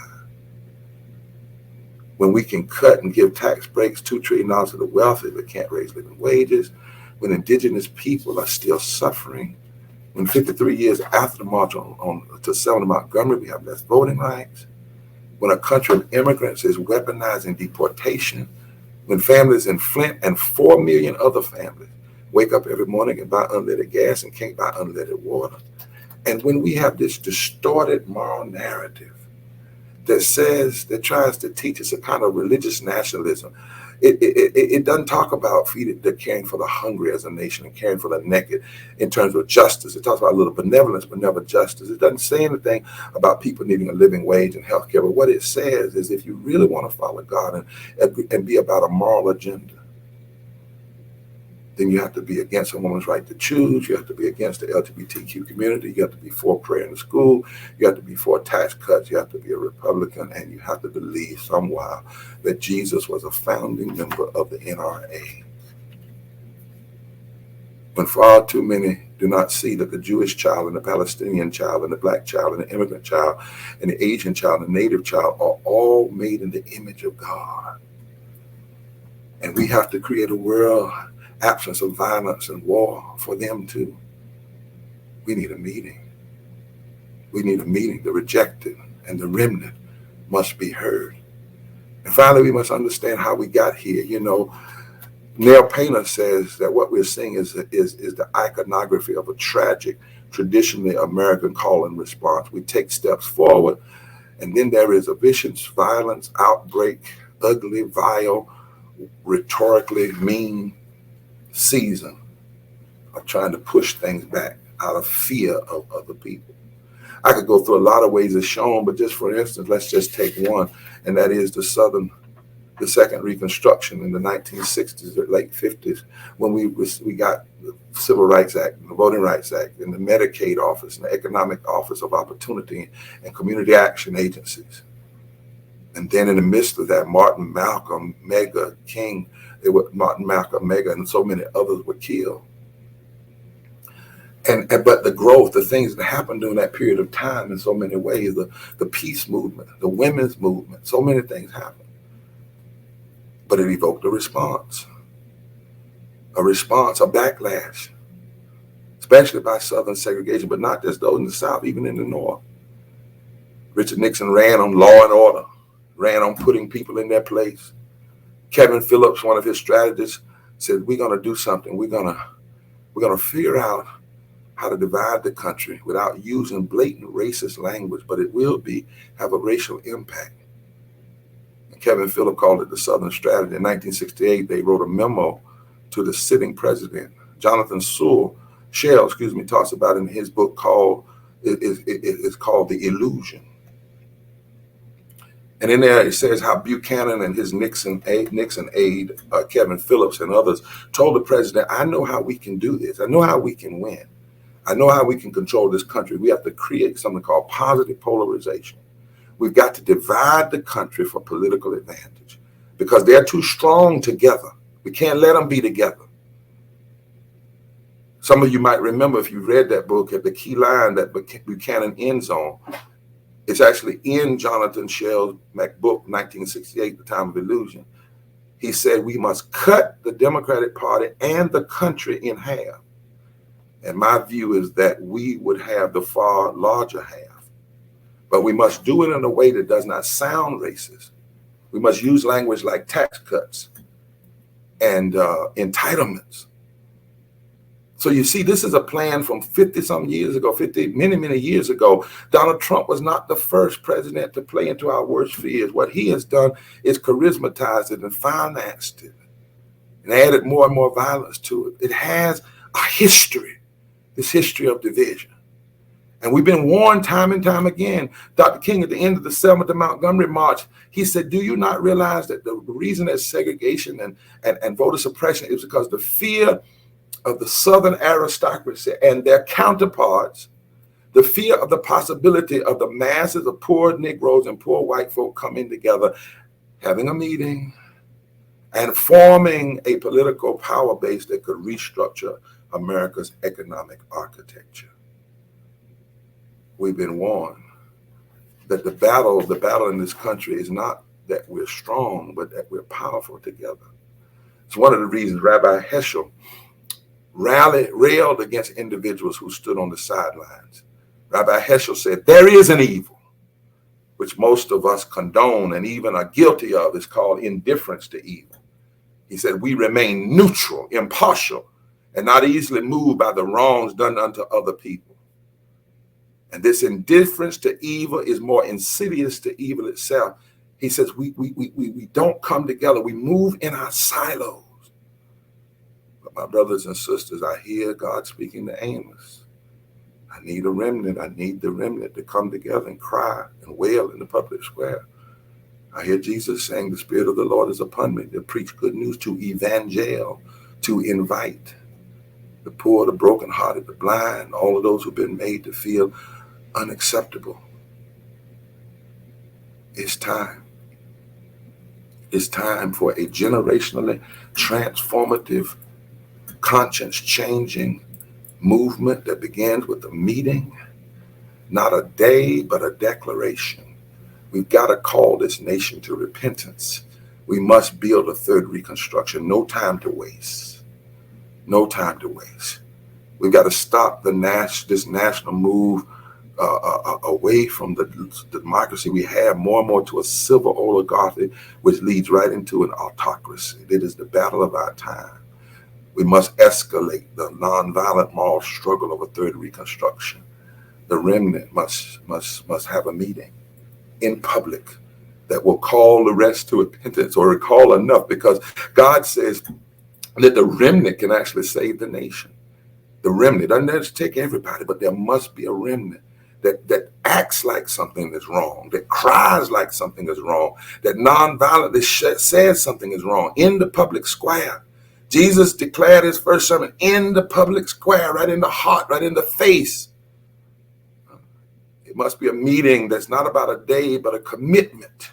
When we can cut and give tax breaks $2 trillion to the wealthy but can't raise living wages. When indigenous people are still suffering. When 53 years after the march to Selma, Montgomery, we have less voting rights. When a country of immigrants is weaponizing deportation. When families in Flint and 4 million other families wake up every morning and buy unleaded gas and can't buy unleaded water. And when we have this distorted moral narrative that tries to teach us a kind of religious nationalism. It doesn't talk about the caring for the hungry as a nation and caring for the naked in terms of justice. It talks about a little benevolence, but never justice. It doesn't say anything about people needing a living wage and health care. But what it says is if you really want to follow God and be about a moral agenda, then you have to be against a woman's right to choose. You have to be against the LGBTQ community. You have to be for prayer in the school. You have to be for tax cuts. You have to be a Republican, and you have to believe somehow that Jesus was a founding member of the NRA. When far too many do not see that the Jewish child and the Palestinian child and the Black child and the immigrant child and the Asian child and the Native child are all made in the image of God. And we have to create a world absence of violence and war for them too. We need a meeting. We need a meeting. The rejected and the remnant must be heard. And finally, we must understand how we got here. You know, Neil Painter says that what we're seeing is the iconography of a tragic, traditionally American call and response. We take steps forward, and then there is a vicious violence outbreak, ugly, vile, rhetorically mean season of trying to push things back out of fear of other people. I could go through a lot of ways as shown, but just for instance, let's just take one, and that is the Second Reconstruction in the 1960s or late 50s, when we got the Civil Rights Act, and the Voting Rights Act, and the Medicaid Office, and the Economic Office of Opportunity, and Community Action Agencies. And then in the midst of that, Martin, Malcolm, Medgar, King, Martin, Malcolm, Medgar, and so many others were killed. But the growth, the things that happened during that period of time in so many ways, the peace movement, the women's movement, so many things happened. But it evoked a response, a backlash, especially by Southern segregation, but not just those in the South, even in the North. Richard Nixon ran on law and order, ran on putting people in their place. Kevin Phillips, one of his strategists, said, we're going to do something. We're going to figure out how to divide the country without using blatant racist language, but it will have a racial impact. And Kevin Phillips called it the Southern Strategy. In 1968, they wrote a memo to the sitting president. Jonathan Shell, talks about in his book called The Illusion. And in there it says how Buchanan and his Nixon aide, Kevin Phillips and others, told the president, I know how we can do this. I know how we can win. I know how we can control this country. We have to create something called positive polarization. We've got to divide the country for political advantage because they're too strong together. We can't let them be together. Some of you might remember, if you read that book, at the key line that Buchanan ends on, it's actually in Jonathan Shell's book, 1968, The Time of Illusion. He said, we must cut the Democratic Party and the country in half. And my view is that we would have the far larger half. But we must do it in a way that does not sound racist. We must use language like tax cuts and entitlements. So you see, this is a plan from 50-some years ago, many years ago. Donald Trump was not the first president to play into our worst fears. What he has done is charismatized it and financed it and added more and more violence to it. It has a history, this history of division. And we've been warned time and time again. Dr. King, at the end of the Selma to Montgomery March, he said, do you not realize that the reason there's segregation and voter suppression is because the fear of the Southern aristocracy and their counterparts, the fear of the possibility of the masses of poor Negroes and poor white folk coming together, having a meeting, and forming a political power base that could restructure America's economic architecture. We've been warned that the battle in this country is not that we're strong, but that we're powerful together. It's one of the reasons Rabbi Heschel railed against individuals who stood on the sidelines. Rabbi Heschel said, there is an evil, which most of us condone and even are guilty of. It's called indifference to evil. He said, we remain neutral, impartial, and not easily moved by the wrongs done unto other people. And this indifference to evil is more insidious to evil itself. He says, we don't come together. We move in our silos. My brothers and sisters, I hear God speaking to Amos. I need a remnant. I need the remnant to come together and cry and wail in the public square. I hear Jesus saying, the Spirit of the Lord is upon me to preach good news, to evangel, to invite the poor, the brokenhearted, the blind, all of those who've been made to feel unacceptable. It's time. It's time for a generationally transformative, conscience-changing movement that begins with a meeting, not a day, but a declaration. We've got to call this nation to repentance. We must build a third Reconstruction. No time to waste. No time to waste. We've got to stop this national move away from the democracy we have more and more to a civil oligarchy, which leads right into an autocracy. It is the battle of our time. We must escalate the nonviolent moral struggle of a third Reconstruction. The remnant must have a meeting in public that will call the rest to repentance, or recall enough, because God says that the remnant can actually save the nation. The remnant doesn't just take everybody, but there must be a remnant that acts like something is wrong, that cries like something is wrong, that nonviolently says something is wrong in the public square. Jesus declared his first sermon in the public square, right in the heart, right in the face. It must be a meeting that's not about a day, but a commitment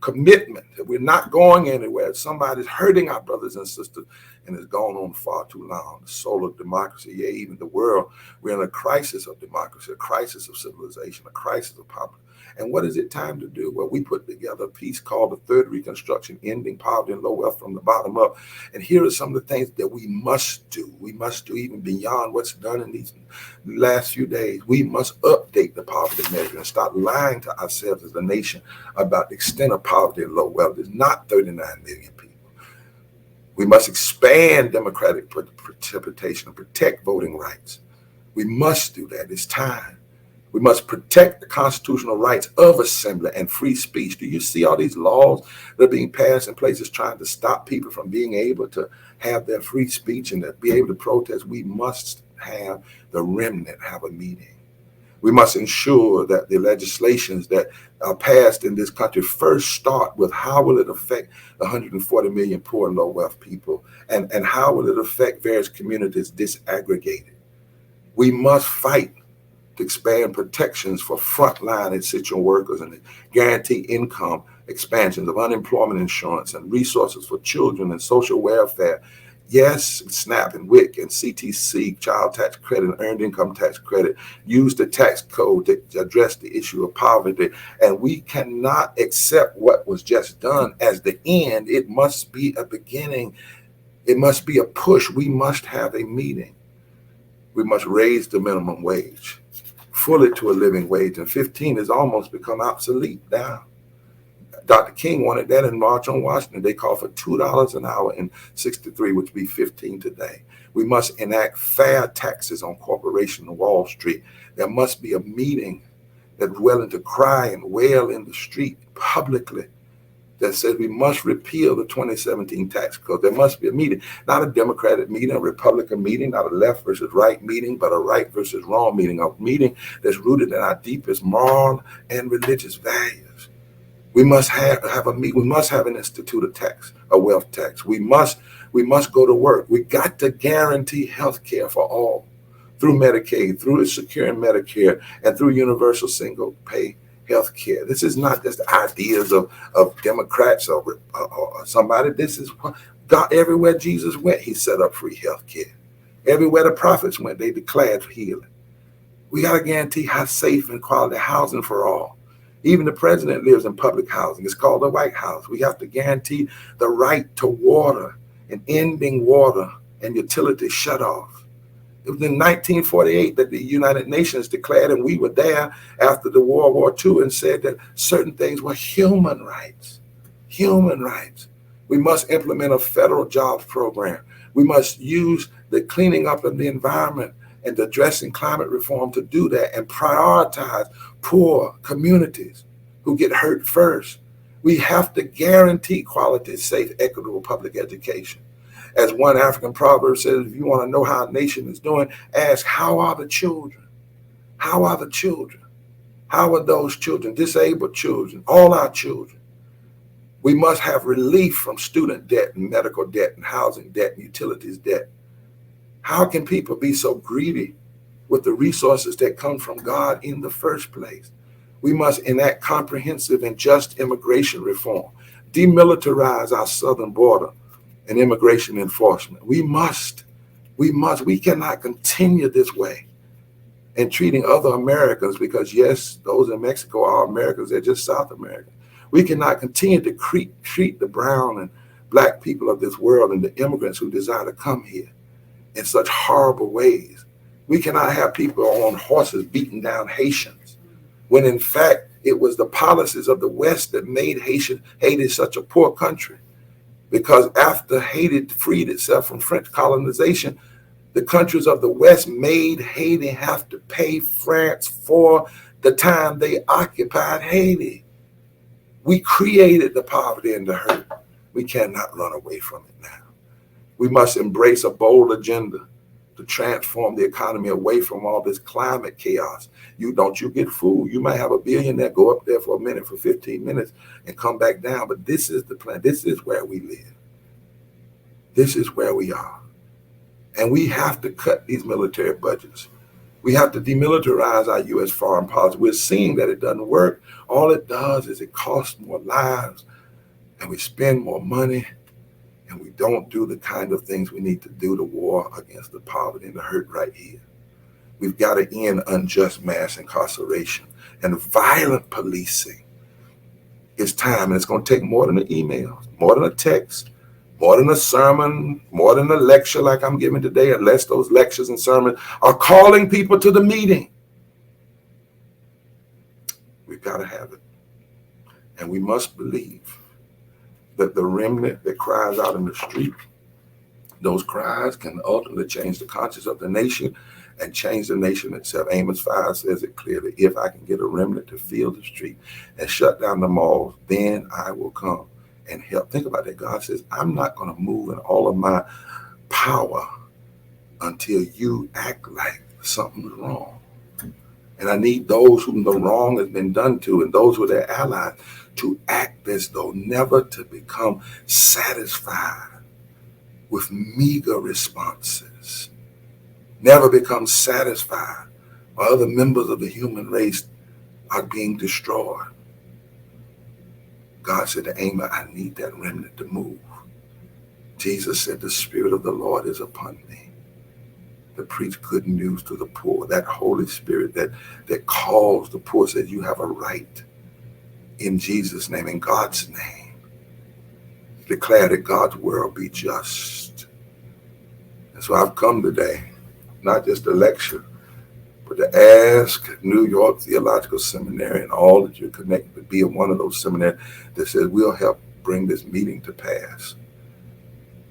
commitment that we're not going anywhere. Somebody's hurting our brothers and sisters, and it's gone on far too long. The soul of democracy, yeah, even the world, we're in a crisis of democracy, a crisis of civilization, a crisis of poverty. And what is it time to do? Well, we put together a piece called The Third Reconstruction, Ending Poverty and Low Wealth from the Bottom Up. And here are some of the things that we must do. We must do even beyond what's done in these last few days. We must update the poverty measure and stop lying to ourselves as a nation about the extent of poverty and low wealth. It's not 39 million people. We must expand democratic participation and protect voting rights. We must do that. It's time. We must protect the constitutional rights of assembly and free speech. Do you see all these laws that are being passed in places trying to stop people from being able to have their free speech and to be able to protest? We must have the remnant have a meeting. We must ensure that the legislations that are passed in this country first start with how will it affect 140 million poor and low wealth people, and how will it affect various communities disaggregated. We must fight to expand protections for frontline essential workers and guarantee income expansions of unemployment insurance and resources for children and social welfare. Yes, SNAP and WIC and CTC, child tax credit and earned income tax credit, use the tax code to address the issue of poverty. And we cannot accept what was just done as the end. It must be a beginning. It must be a push. We must have a meeting. We must raise the minimum wage fully to a living wage, and 15 has almost become obsolete now. Dr. King wanted that in March on Washington. They called for $2 an hour in 63, which would be 15 today. We must enact fair taxes on corporations and Wall Street. There must be a meeting that's willing to cry and wail in the street publicly that says we must repeal the 2017 tax code. There must be a meeting, not a Democratic meeting, a Republican meeting, not a left versus right meeting, but a right versus wrong meeting, a meeting that's rooted in our deepest moral and religious values. We must have a meeting. We must have an institute tax, a wealth tax. We must go to work. We got to guarantee health care for all through Medicaid, through securing Medicare, and through universal single pay health care. This is not just ideas of Democrats or somebody. This is what God, everywhere Jesus went, he set up free health care. Everywhere the prophets went, they declared healing. We got to guarantee safe and quality housing for all. Even the president lives in public housing. It's called the White House. We have to guarantee the right to water and ending water and utility shutoff. It was in 1948 that the United Nations declared, and we were there after the World War II, and said that certain things were human rights. Human rights. We must implement a federal jobs program. We must use the cleaning up of the environment and addressing climate reform to do that and prioritize poor communities who get hurt first. We have to guarantee quality, safe, equitable public education. As one African proverb says, if you want to know how a nation is doing, ask, how are the children? How are the children? How are those children, disabled children, all our children? We must have relief from student debt and medical debt and housing debt and utilities debt. How can people be so greedy with the resources that come from God in the first place? We must enact comprehensive and just immigration reform, demilitarize our southern border, and immigration enforcement. We cannot continue this way and treating other Americans, because yes, those in Mexico are Americans, they're just South American. We cannot continue to treat the brown and black people of this world and the immigrants who desire to come here in such horrible ways. We cannot have people on horses beating down Haitians, when in fact, it was the policies of the West that made Haiti such a poor country. Because after Haiti freed itself from French colonization, the countries of the West made Haiti have to pay France for the time they occupied Haiti. We created the poverty and the hurt. We cannot run away from it now. We must embrace a bold agenda to transform the economy away from all this climate chaos. You get food. You might have a billionaire go up there for a minute, for 15 minutes, and come back down. But this is the plan. This is where we live. This is where we are. And we have to cut these military budgets. We have to demilitarize our U.S. foreign policy. We're seeing that it doesn't work. All it does is it costs more lives and we spend more money, and we don't do the kind of things we need to do to war against the poverty and the hurt right here. We've got to end unjust mass incarceration and violent policing. It's time, and it's going to take more than an email, more than a text, more than a sermon, more than a lecture like I'm giving today, unless those lectures and sermons are calling people to the meeting. We've got to have it. And we must believe that the remnant that cries out in the street, those cries can ultimately change the conscience of the nation and change the nation itself. Amos 5 says it clearly. If I can get a remnant to fill the street and shut down the malls, then I will come and help. Think about that. God says, I'm not going to move in all of my power until you act like something's wrong. And I need those whom the wrong has been done to and those who are their allies to act as though never to become satisfied with meager responses, never become satisfied while other members of the human race are being destroyed. God said to Amos, I need that remnant to move. Jesus said, the Spirit of the Lord is upon me to preach good news to the poor. That Holy Spirit that calls the poor says you have a right in Jesus' name, in God's name. Declare that God's word be just. And so I've come today, not just to lecture, but to ask New York Theological Seminary and all that you're connected to be in one of those seminaries that says we'll help bring this meeting to pass.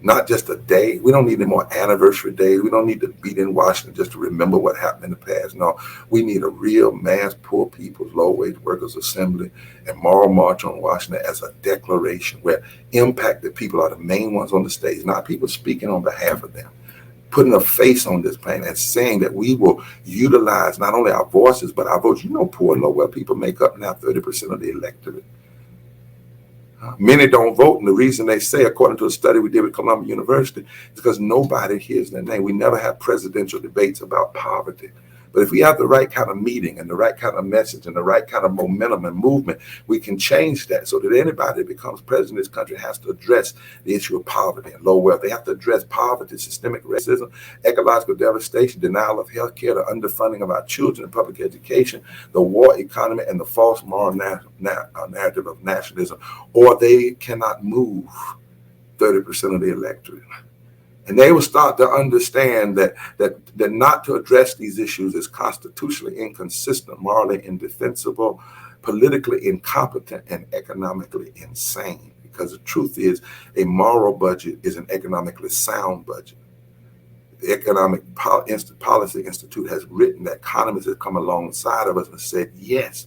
Not just a day. We don't need any more anniversary days. We don't need to be in Washington just to remember what happened in the past. No, we need a real mass poor people's low-wage workers assembly and moral march on Washington as a declaration where impacted people are the main ones on the stage, not people speaking on behalf of them, putting a face on this planet and saying that we will utilize not only our voices, but our votes. You know, poor and low-wealth people make up now 30% of the electorate. Many don't vote, and the reason they say, according to a study we did with Columbia University, is because nobody hears their name. We never have presidential debates about poverty. But if we have the right kind of meeting and the right kind of message and the right kind of momentum and movement, we can change that so that anybody that becomes president of this country has to address the issue of poverty and low wealth. They have to address poverty, systemic racism, ecological devastation, denial of health care, the underfunding of our children in public education, the war economy, and the false moral narrative of nationalism, or they cannot move 30% of the electorate. And they will start to understand that not to address these issues is constitutionally inconsistent, morally indefensible, politically incompetent, and economically insane. Because the truth is, a moral budget is an economically sound budget. The Economic Policy Institute has written that economists have come alongside of us and said, yes,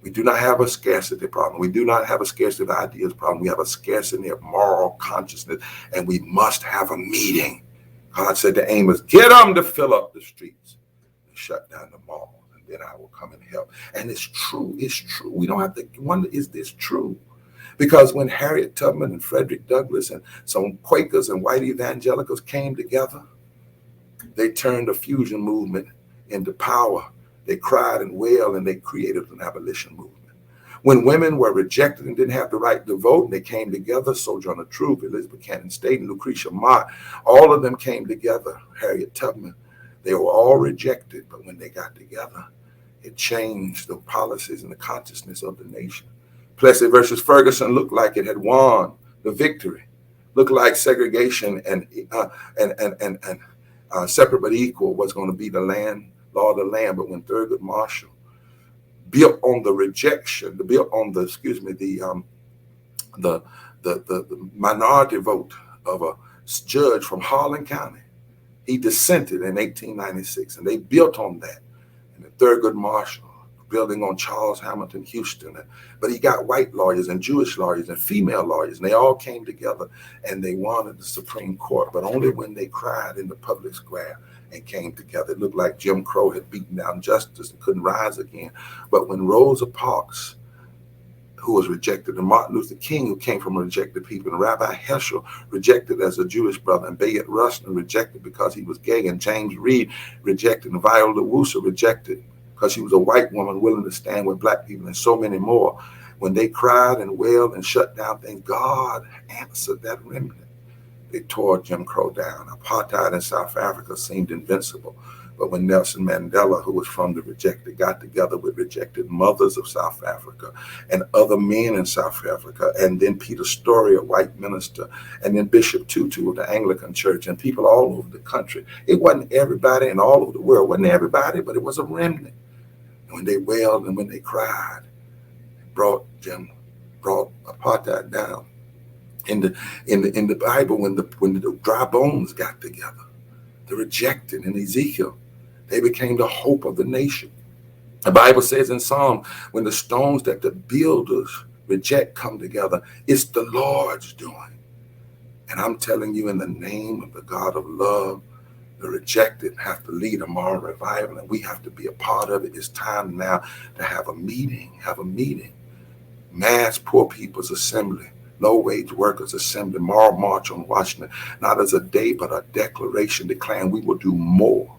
we do not have a scarcity problem. We do not have a scarcity of ideas problem. We have a scarcity of moral consciousness, and we must have a meeting. God said to Amos, get them to fill up the streets and shut down the malls, and then I will come and help. And it's true. It's true. We don't have to wonder, is this true? Because when Harriet Tubman and Frederick Douglass and some Quakers and white evangelicals came together, they turned the fusion movement into power. They cried and wailed, and they created an abolition movement. When women were rejected and didn't have the right to vote, and they came together, Sojourner Truth, Elizabeth Cady Stanton, and Lucretia Mott, all of them came together. Harriet Tubman, they were all rejected, but when they got together, it changed the policies and the consciousness of the nation. Plessy versus Ferguson looked like it had won the victory. Looked like segregation and separate but equal was going to be the law of the land. But when Thurgood Marshall built on the rejection, built on the minority vote of a judge from Harlan County, he dissented in 1896, and they built on that. And Thurgood Marshall building on Charles Hamilton Houston, but he got white lawyers and Jewish lawyers and female lawyers, and they all came together and they wanted the Supreme Court, but only when they cried in the public square and came together. It looked like Jim Crow had beaten down justice and couldn't rise again. But when Rosa Parks, who was rejected, and Martin Luther King, who came from rejected people, and Rabbi Heschel, rejected as a Jewish brother, and Bayard Rustin, rejected because he was gay, and James Reed, rejected, and Viola Wooster, rejected because she was a white woman willing to stand with black people, and so many more. When they cried and wailed and shut down things, God answered that remnant. They tore Jim Crow down. Apartheid in South Africa seemed invincible. But when Nelson Mandela, who was from the rejected, got together with rejected mothers of South Africa and other men in South Africa, and then Peter Story, a white minister, and then Bishop Tutu of the Anglican Church, and people all over the country. It wasn't everybody and all over the world. It wasn't everybody, but it was a remnant. And when they wailed and when they cried, it brought apartheid down. In the Bible, when the dry bones got together, the rejected in Ezekiel, they became the hope of the nation. The Bible says in Psalm, when the stones that the builders reject come together, it's the Lord's doing. And I'm telling you, in the name of the God of love, the rejected have to lead a moral revival, and we have to be a part of it. It's time now to have a meeting. Mass poor people's assembly, low-wage workers assembly, moral march on Washington, not as a day, but a declaration declaring we will do more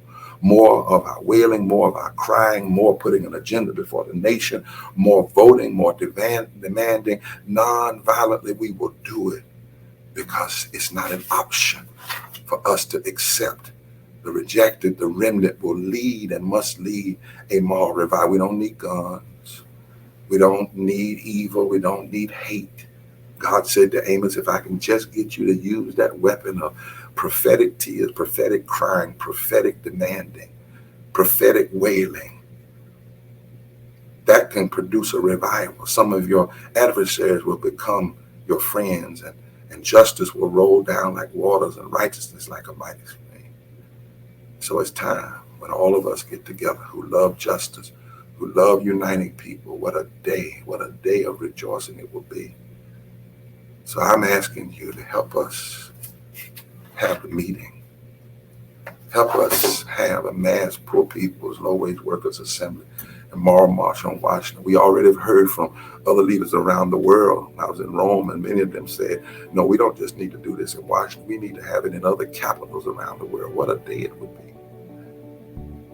of our wailing, more of our crying, more putting an agenda before the nation, more voting, more demanding, non-violently. We will do it because it's not an option for us to accept. The rejected, the remnant will lead and must lead a moral revival. We don't need guns. We don't need evil. We don't need hate. God said to Amos, if I can just get you to use that weapon of prophetic tears, prophetic crying, prophetic demanding, prophetic wailing, that can produce a revival. Some of your adversaries will become your friends, and justice will roll down like waters and righteousness like a mighty stream. So it's time when all of us get together who love justice, who love uniting people. What a day of rejoicing it will be. So I'm asking you to help us have the meeting. Help us have a mass poor people's low-wage workers assembly and moral march on Washington. We already have heard from other leaders around the world. I was in Rome, and many of them said, no, we don't just need to do this in Washington. We need to have it in other capitals around the world. What a day it would be.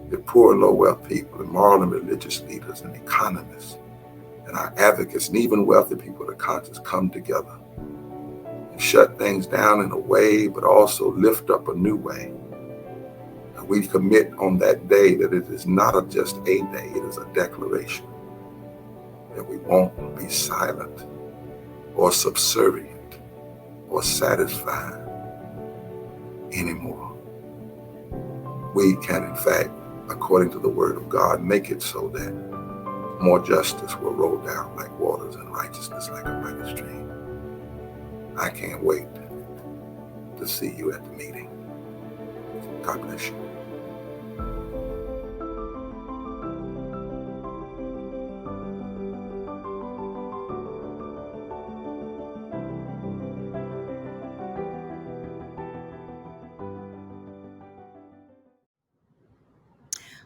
The poor and low-wealth people, and moral and religious leaders, and economists, and our advocates, and even wealthy people of conscience come together and shut things down in a way, but also lift up a new way. And we commit on that day that it is not just a day, it is a declaration that we won't be silent or subservient or satisfied anymore. We can, in fact, according to the word of God, make it so that more justice will roll down like waters and righteousness like a mighty stream. I can't wait to see you at the meeting. God bless you.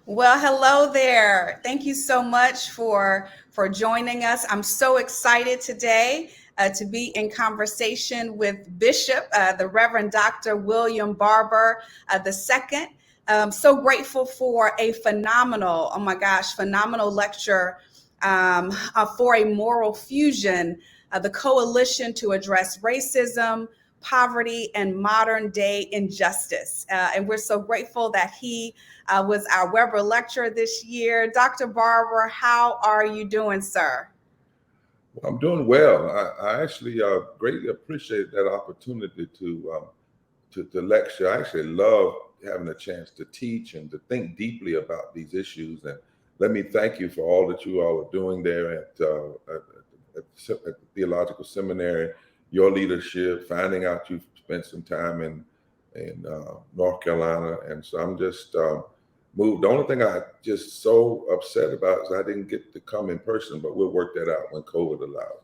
Well, hello there. Thank you so much for joining us. I'm so excited today to be in conversation with Bishop, the Reverend Dr. William Barber II. So grateful for a phenomenal lecture for a moral fusion, the coalition to address racism, poverty, and modern day injustice. And we're so grateful that he was our Weber lecturer this year. Dr. Barber, how are you doing, sir? Well, I'm doing well. I actually greatly appreciate that opportunity to lecture. I actually love having a chance to teach and to think deeply about these issues. And let me thank you for all that you all are doing there at the Theological Seminary, your leadership, finding out you've spent some time in North Carolina. And so I'm just moved. The only thing I just so upset about is I didn't get to come in person, but we'll work that out when COVID allows.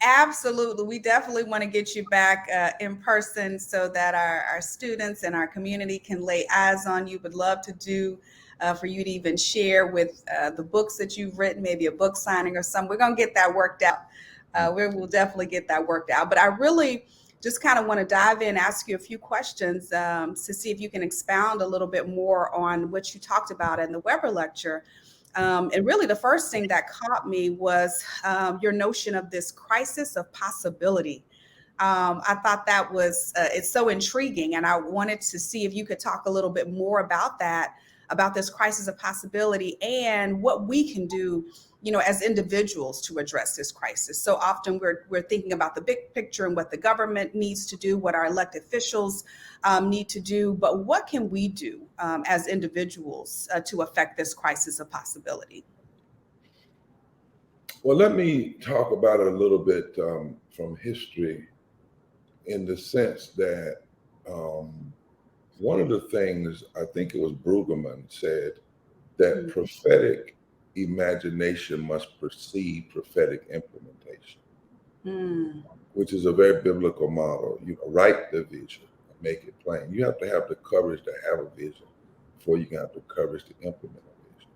Absolutely. We definitely want to get you back in person so that our students and our community can lay eyes on you. Would love to do for you to even share with the books that you've written, maybe a book signing or something. We're going to get that worked out. We'll definitely get that worked out. But I really just kind of want to dive in, ask you a few questions to see if you can expound a little bit more on what you talked about in the Weber lecture. And really, the first thing that caught me was your notion of this crisis of possibility. I thought that was it's so intriguing, and I wanted to see if you could talk a little bit more about that, about this crisis of possibility, and what we can do, as individuals to address this crisis. So often we're thinking about the big picture and what the government needs to do, what our elected officials need to do, but what can we do as individuals to affect this crisis of possibility? Well, let me talk about it a little bit from history, in the sense that one of the things, I think it was Brueggemann, said that prophetic imagination must precede prophetic implementation, which is a very biblical model. Write the vision, make it plain. You have to have the courage to have a vision before you can have the courage to implement a vision.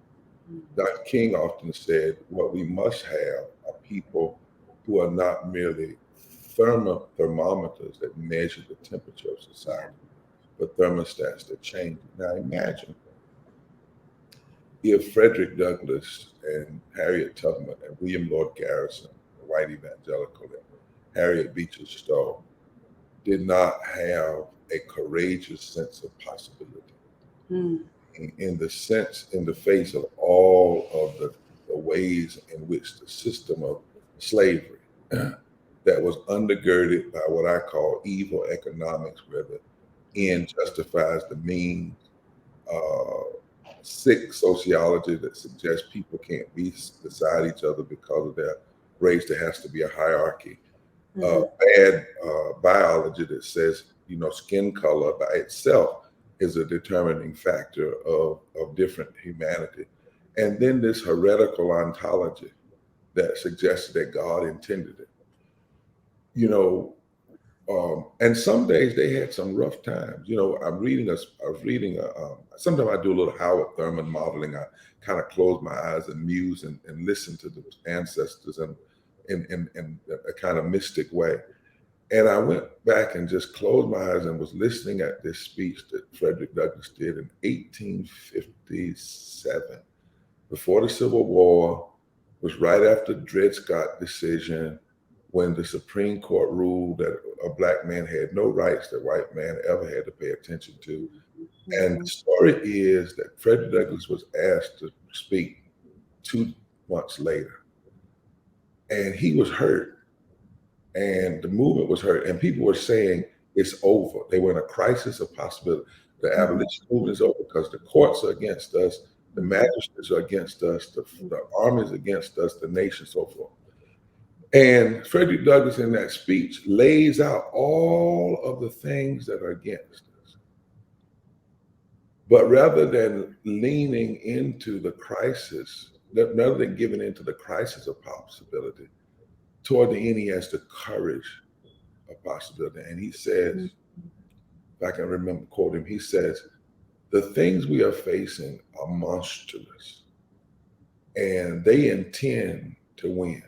Dr. King often said, what we must have are people who are not merely thermometers that measure the temperature of society, but thermostats that change it. Now imagine if Frederick Douglass and Harriet Tubman and William Lord Garrison, the white evangelical, and Harriet Beecher Stowe did not have a courageous sense of possibility. In the face of all of the ways in which the system of slavery that was undergirded by what I call evil economics, where the end justifies the means, sick sociology that suggests people can't be beside each other because of their race, there has to be a hierarchy, bad biology that says, skin color by itself is a determining factor of different humanity. And then this heretical ontology that suggested that God intended it. And some days they had some rough times. Sometimes I do a little Howard Thurman modeling. I kind of close my eyes and muse and listen to the ancestors in a kind of mystic way. And I went back and just closed my eyes and was listening at this speech that Frederick Douglass did in 1857, before the Civil War. It was right after the Dred Scott decision, when the Supreme Court ruled that a black man had no rights that white man ever had to pay attention to. And the story is that Frederick Douglass was asked to speak 2 months later, and he was hurt. And the movement was hurt, and people were saying it's over. They were in a crisis of possibility. The abolition movement is over because the courts are against us, the magistrates are against us, the army is against us, the nation, so forth. And Frederick Douglass in that speech lays out all of the things that are against us. But rather than leaning into the crisis, rather than giving into the crisis of possibility, toward the end, he has the courage of possibility. And he says, if I can remember, quote him, he says, the things we are facing are monstrous, and they intend to win.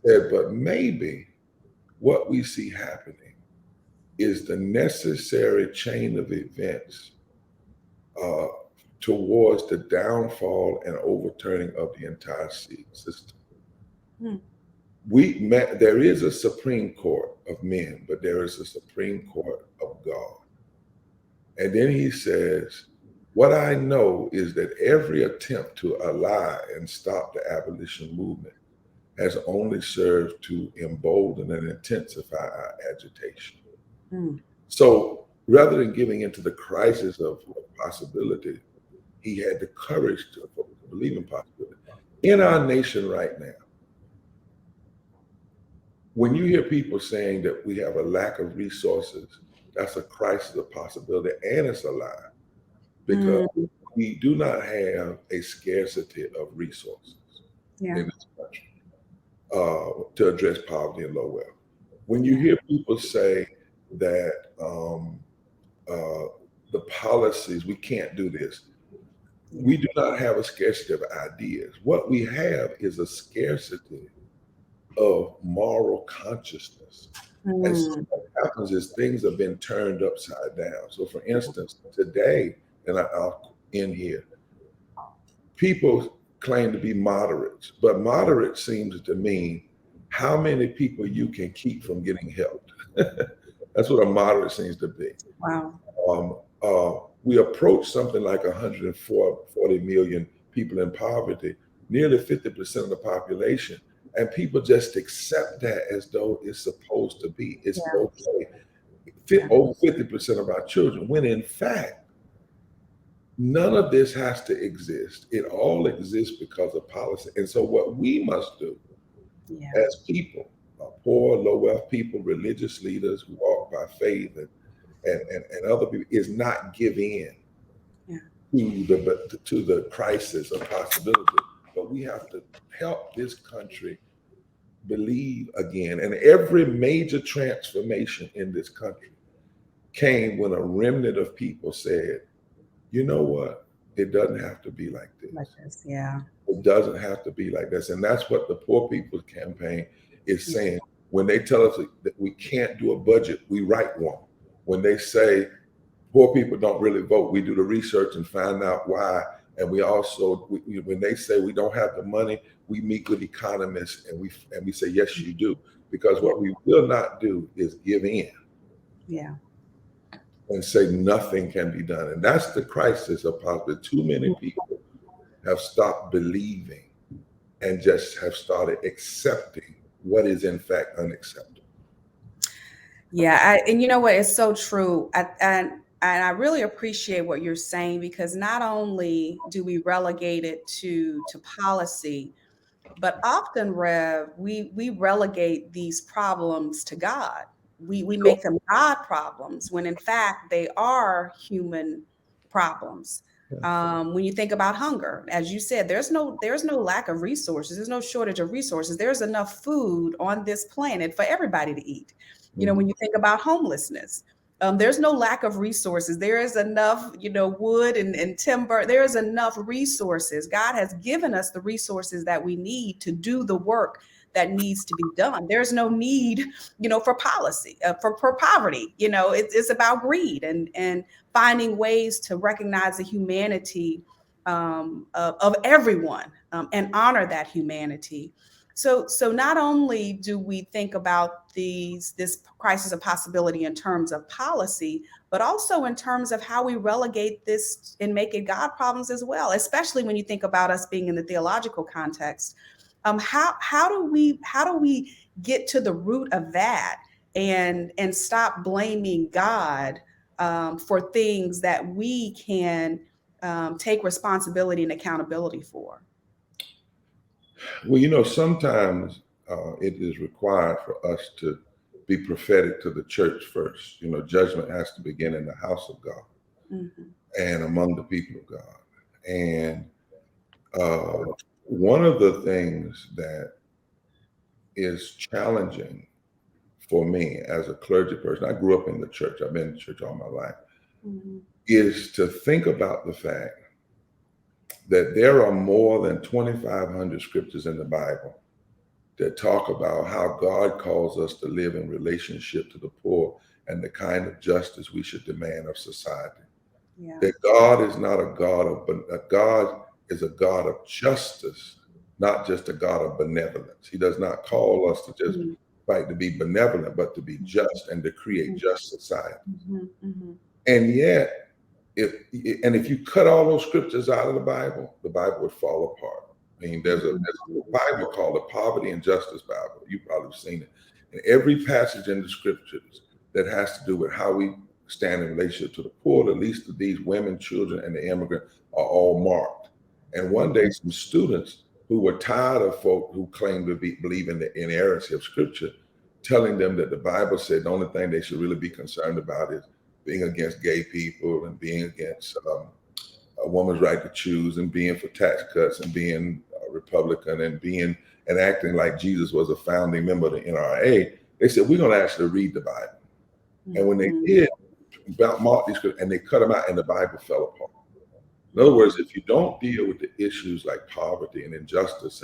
But maybe what we see happening is the necessary chain of events towards the downfall and overturning of the entire system. There is a Supreme Court of men, but there is a Supreme Court of God. And then he says, what I know is that every attempt to ally and stop the abolition movement has only served to embolden and intensify our agitation. So rather than giving into the crisis of possibility, he had the courage to believe in possibility. In our nation right now, when you hear people saying that we have a lack of resources, that's a crisis of possibility, and it's a lie, because we do not have a scarcity of resources in this country to address poverty and low wealth. When you hear people say that the policies, we can't do this, we do not have a scarcity of ideas. What we have is a scarcity of moral consciousness. And so what happens is things have been turned upside down. So for instance, today, and I'll end here, people claim to be moderates, but moderate seems to mean how many people you can keep from getting helped. That's what a moderate seems to be. Wow. We approach something like 140 million people in poverty, nearly 50% of the population, and people just accept that as though it's supposed to be. It's okay. Over 50% of our children, when in fact, none of this has to exist. It all exists because of policy. And so what we must do as people, poor, low-wealth people, religious leaders who walk by faith and other people, is not give in to the crisis of possibility. But we have to help this country believe again. And every major transformation in this country came when a remnant of people said, you know what? It doesn't have to be like this. It doesn't have to be like this. And that's what the Poor People's Campaign is saying. When they tell us that we can't do a budget, we write one. When they say poor people don't really vote, we do the research and find out why. And we also, when they say we don't have the money, we meet with economists and we say, yes, you do. Because what we will not do is give in. And say nothing can be done. And that's the crisis of poverty. Too many people have stopped believing and just have started accepting what is in fact unacceptable. And you know what? It's so true. And I really appreciate what you're saying, because not only do we relegate it to policy, but often, Rev, we relegate these problems to God. We make them God problems when in fact they are human problems. When you think about hunger, as you said, there's no lack of resources. There's no shortage of resources. There's enough food on this planet for everybody to eat. You know, when you think about homelessness, there's no lack of resources. There is enough, wood and timber. There is enough resources. God has given us the resources that we need to do the work that needs to be done. There's no need, for policy, for poverty. It's about greed and finding ways to recognize the humanity of everyone and honor that humanity. So not only do we think about this crisis of possibility in terms of policy, but also in terms of how we relegate this and make it God problems as well, especially when you think about us being in the theological context. How do we get to the root of that and stop blaming God for things that we can take responsibility and accountability for? Well, sometimes it is required for us to be prophetic to the church first. Judgment has to begin in the house of God and among the people of God. And one of the things that is challenging for me as a clergy person, I grew up in the church, I've been in church all my life, is to think about the fact that there are more than 2,500 scriptures in the Bible that talk about how God calls us to live in relationship to the poor and the kind of justice we should demand of society. That God is not a God of, God is a God of justice, not just a God of benevolence. He does not call us to just fight to be benevolent, but to be just and to create just society. And yet, if you cut all those scriptures out of the Bible would fall apart. I mean, there's a Bible called the Poverty and Justice Bible. You've probably seen it. And every passage in the scriptures that has to do with how we stand in relationship to the poor, the least of these, women, children, and the immigrant, are all marked. And one day, some students who were tired of folk who claimed to believe in the inerrancy of scripture, telling them that the Bible said the only thing they should really be concerned about is being against gay people and being against a woman's right to choose and being for tax cuts and being a Republican and acting like Jesus was a founding member of the NRA. They said, we're going to actually read the Bible. And when they did, mark these scriptures, and they cut them out and the Bible fell apart. In other words, if you don't deal with the issues like poverty and injustice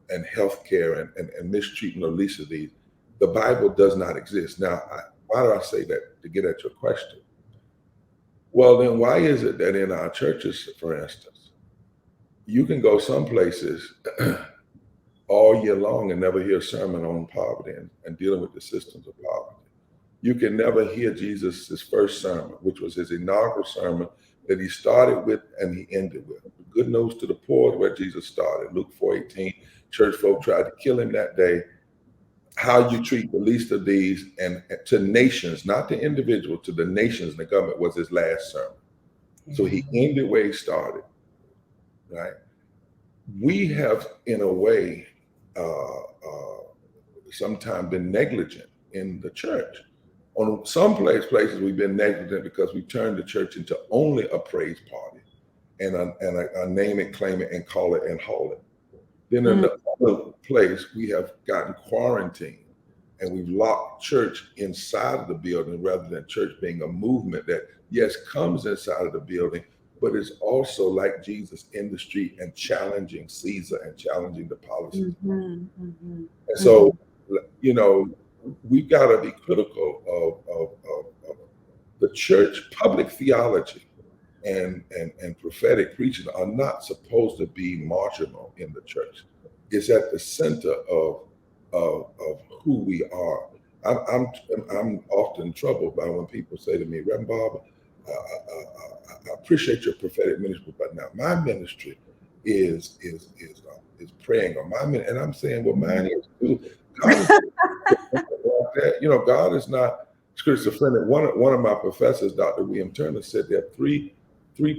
and healthcare and mistreatment of least of these, the Bible does not exist. Now, why do I say that? To get at your question. Well, then why is it that in our churches, for instance, You can go some places all year long and never hear a sermon on poverty and dealing with the systems of poverty. You can never hear Jesus' first sermon, which was his inaugural sermon that he started with and he ended with. The good news to the poor is where Jesus started. Luke 4:18, church folk tried to kill him that day. How you treat the least of these and to nations, not to individual, to the nations and the government was his last sermon. So he ended where he started, right? We have, in a way, sometimes been negligent in the church. On some places, we've been negligent because we turned the church into only a praise party and a name it, claim it, and call it and haul it. Then in the other place, we have gotten quarantined and we've locked church inside of the building rather than church being a movement that, yes, comes inside of the building, but is also like Jesus in the street and challenging Caesar and challenging the policies. And so, you know, we've got to be critical of the church. Public theology and prophetic preaching are not supposed to be marginal in the church. It's at the center of who we are. I'm often troubled by when people say to me, Reverend Bob, I appreciate your prophetic ministry, but now my ministry is praying, or and I'm saying, well, mine is too. God is you know, God is not schizophrenic. One of my professors, Dr. William Turner, said there are three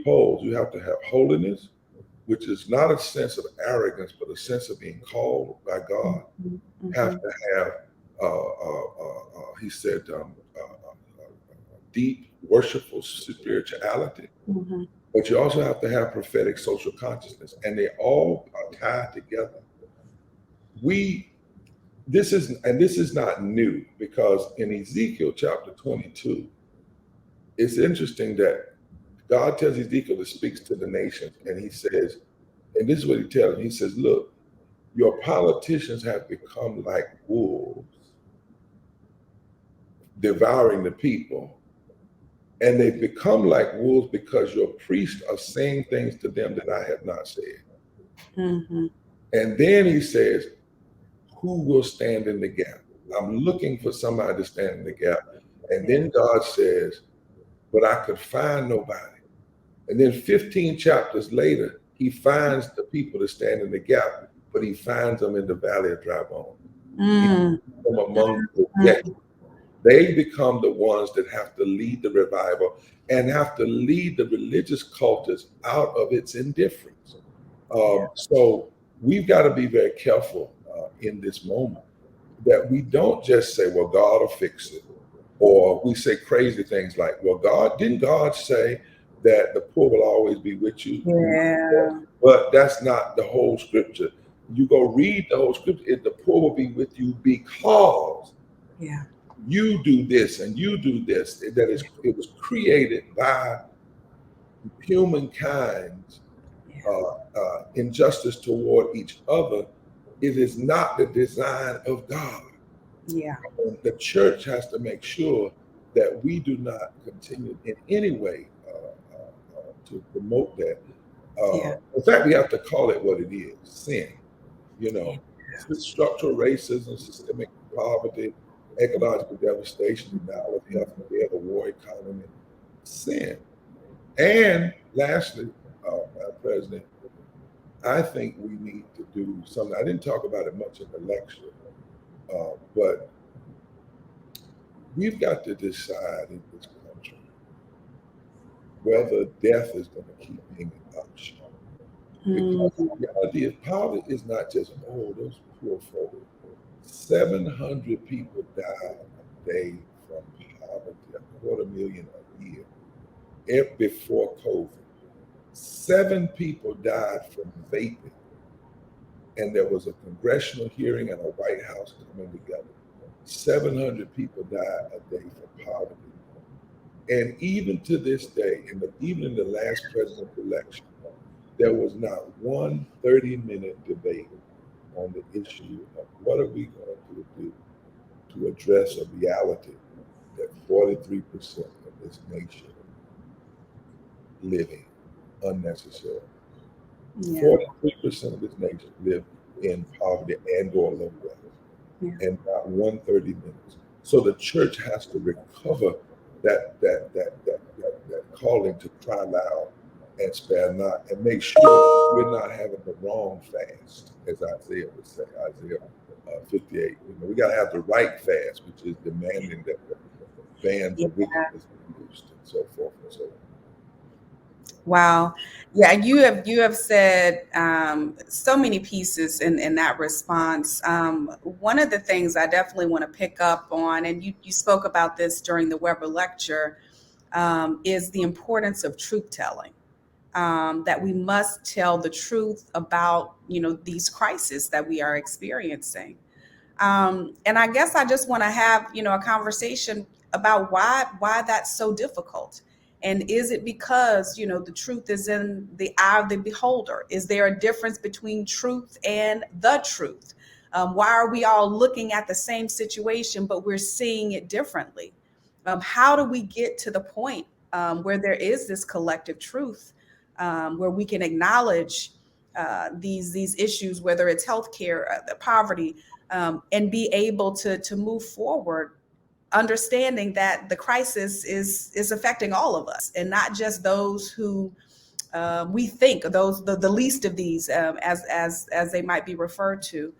poles. You have to have holiness, which is not a sense of arrogance, but a sense of being called by God. Have to have, he said, deep, worshipful spirituality. But you also have to have prophetic social consciousness, and they all are tied together. This is not new, because in Ezekiel Chapter 22, it's interesting that God tells Ezekiel to speak to the nations, and he says, and this is what he tells him, he says, look, your politicians have become like wolves, devouring the people, and they've become like wolves because your priests are saying things to them that I have not said. And then he says, who will stand in the gap? I'm looking for somebody to stand in the gap. And then God says, but I could find nobody. And then 15 chapters later, he finds the people to stand in the gap, but he finds them in the valley of dry bones. From among the rejected. They become the ones that have to lead the revival and have to lead the religious cultures out of its indifference. So we've got to be very careful in this moment that we don't just say, well, God will fix it. Or we say crazy things like, well, didn't God say that the poor will always be with you? Yeah. But that's not the whole scripture. You go read the whole scripture, the poor will be with you because you do this and you do this. It was created by humankind's injustice toward each other. It is not the design of God. And the church has to make sure that we do not continue in any way to promote that. In fact, we have to call it what it is: sin. You know, structural racism, systemic poverty, ecological devastation, denial of health and care, the war economy, sin. And lastly, Madam President, I think we need to do something. I didn't talk about it much in the lecture, but we've got to decide in this country whether death is going to keep being an option. Because the reality is, poverty is not just, oh, those poor folk. 700 people die a day from poverty, 250,000 a year. Before COVID, 7 people died from vaping. And there was a congressional hearing and a White House coming together. 700 people died a day from poverty. And even to this day, even in the last presidential election, there was not one 30-minute debate on the issue of what are we going to do to address a reality that 43% of this nation living unnecessarily. Yeah. 43% of this nation live in poverty and or low wealth, Yeah. and not 130 minutes. So the church has to recover that calling to cry loud and spare not, and make sure we're not having the wrong fast, as Isaiah would say, Isaiah 58. We got to have the right fast, which is demanding that the bands of wickedness be loosed, and so forth and so on. Wow. Yeah, you have said so many pieces in that response. One of the things I definitely want to pick up on, and you spoke about this during the Weber lecture, is the importance of truth telling. That we must tell the truth about these crises that we are experiencing. And I guess I just want to have a conversation about why that's so difficult. And is it because the truth is in the eye of the beholder? Is there a difference between truth and the truth? Why are we all looking at the same situation but we're seeing it differently? How do we get to the point where there is this collective truth, where we can acknowledge these issues, whether it's healthcare, the poverty, and be able to move forward, understanding that the crisis is affecting all of us and not just those who we think those the least of these, as they might be referred to.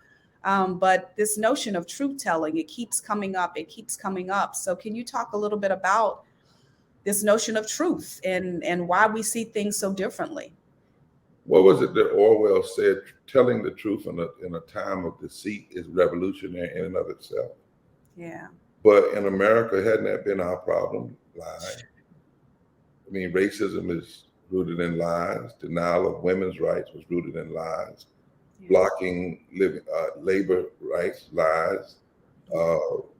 But this notion of truth telling, it keeps coming up. It keeps coming up. So can you talk a little bit about this notion of truth and why we see things so differently? What was it that Orwell said? Telling the truth in a time of deceit is revolutionary in and of itself. Yeah. But in America, hadn't that been our problem? Lying. I mean, racism is rooted in lies. Denial of women's rights was rooted in lies. Yeah. Blocking labor rights, lies.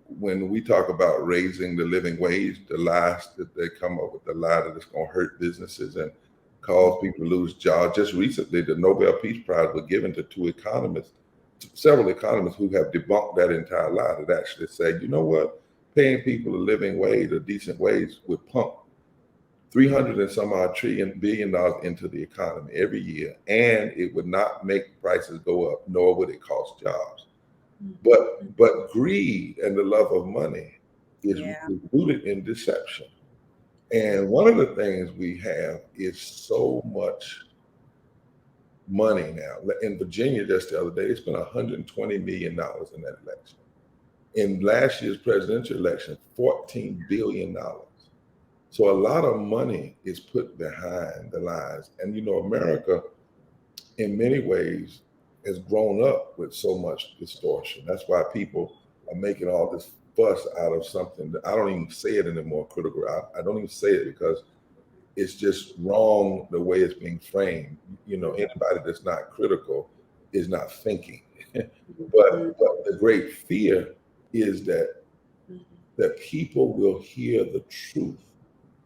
When we talk about raising the living wage, the lies that they come up with, the lie that it's going to hurt businesses and cause people to lose jobs. Just recently, the Nobel Peace Prize was given to several economists who have debunked that entire lie, that actually said, you know what, paying people a living wage, a decent wage, would pump 300 and some odd billion dollars into the economy every year, and it would not make prices go up, nor would it cost jobs. But greed and the love of money is rooted in deception. And one of the things we have is so much money now. In Virginia, just the other day, they spent $120 million in that election. In last year's presidential election, $14 billion. So a lot of money is put behind the lies. And America, in many ways, has grown up with so much distortion. That's why people are making all this fuss out of something that I don't even say it anymore, critical. I don't even say it because it's just wrong the way it's being framed. Anybody that's not critical is not thinking. But the great fear is that people will hear the truth.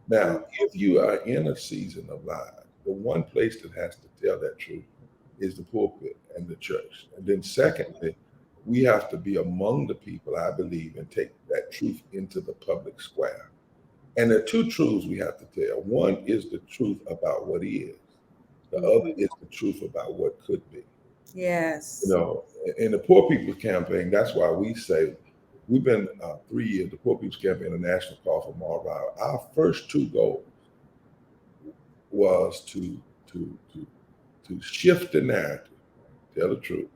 Now, if you are in a season of lies, the one place that has to tell that truth is the pulpit and the church. And then secondly, we have to be among the people, I believe, and take that truth into the public square. And there are two truths we have to tell. One is the truth about what is. The other is the truth about what could be. Yes. In the Poor People's Campaign, that's why we say, we've been 3 years, the Poor People's Campaign, a national call for moral power. Our first two goals was to shift the narrative, tell the truth,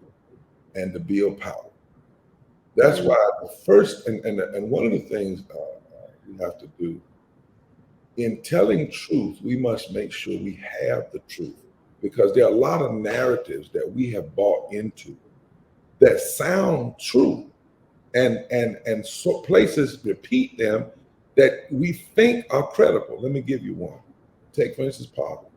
and to build power. That's why the first, and one of the things we have to do in telling truth, we must make sure we have the truth, because there are a lot of narratives that we have bought into that sound true, and so places repeat them that we think are credible. Let me give you one. Take, for instance, poverty.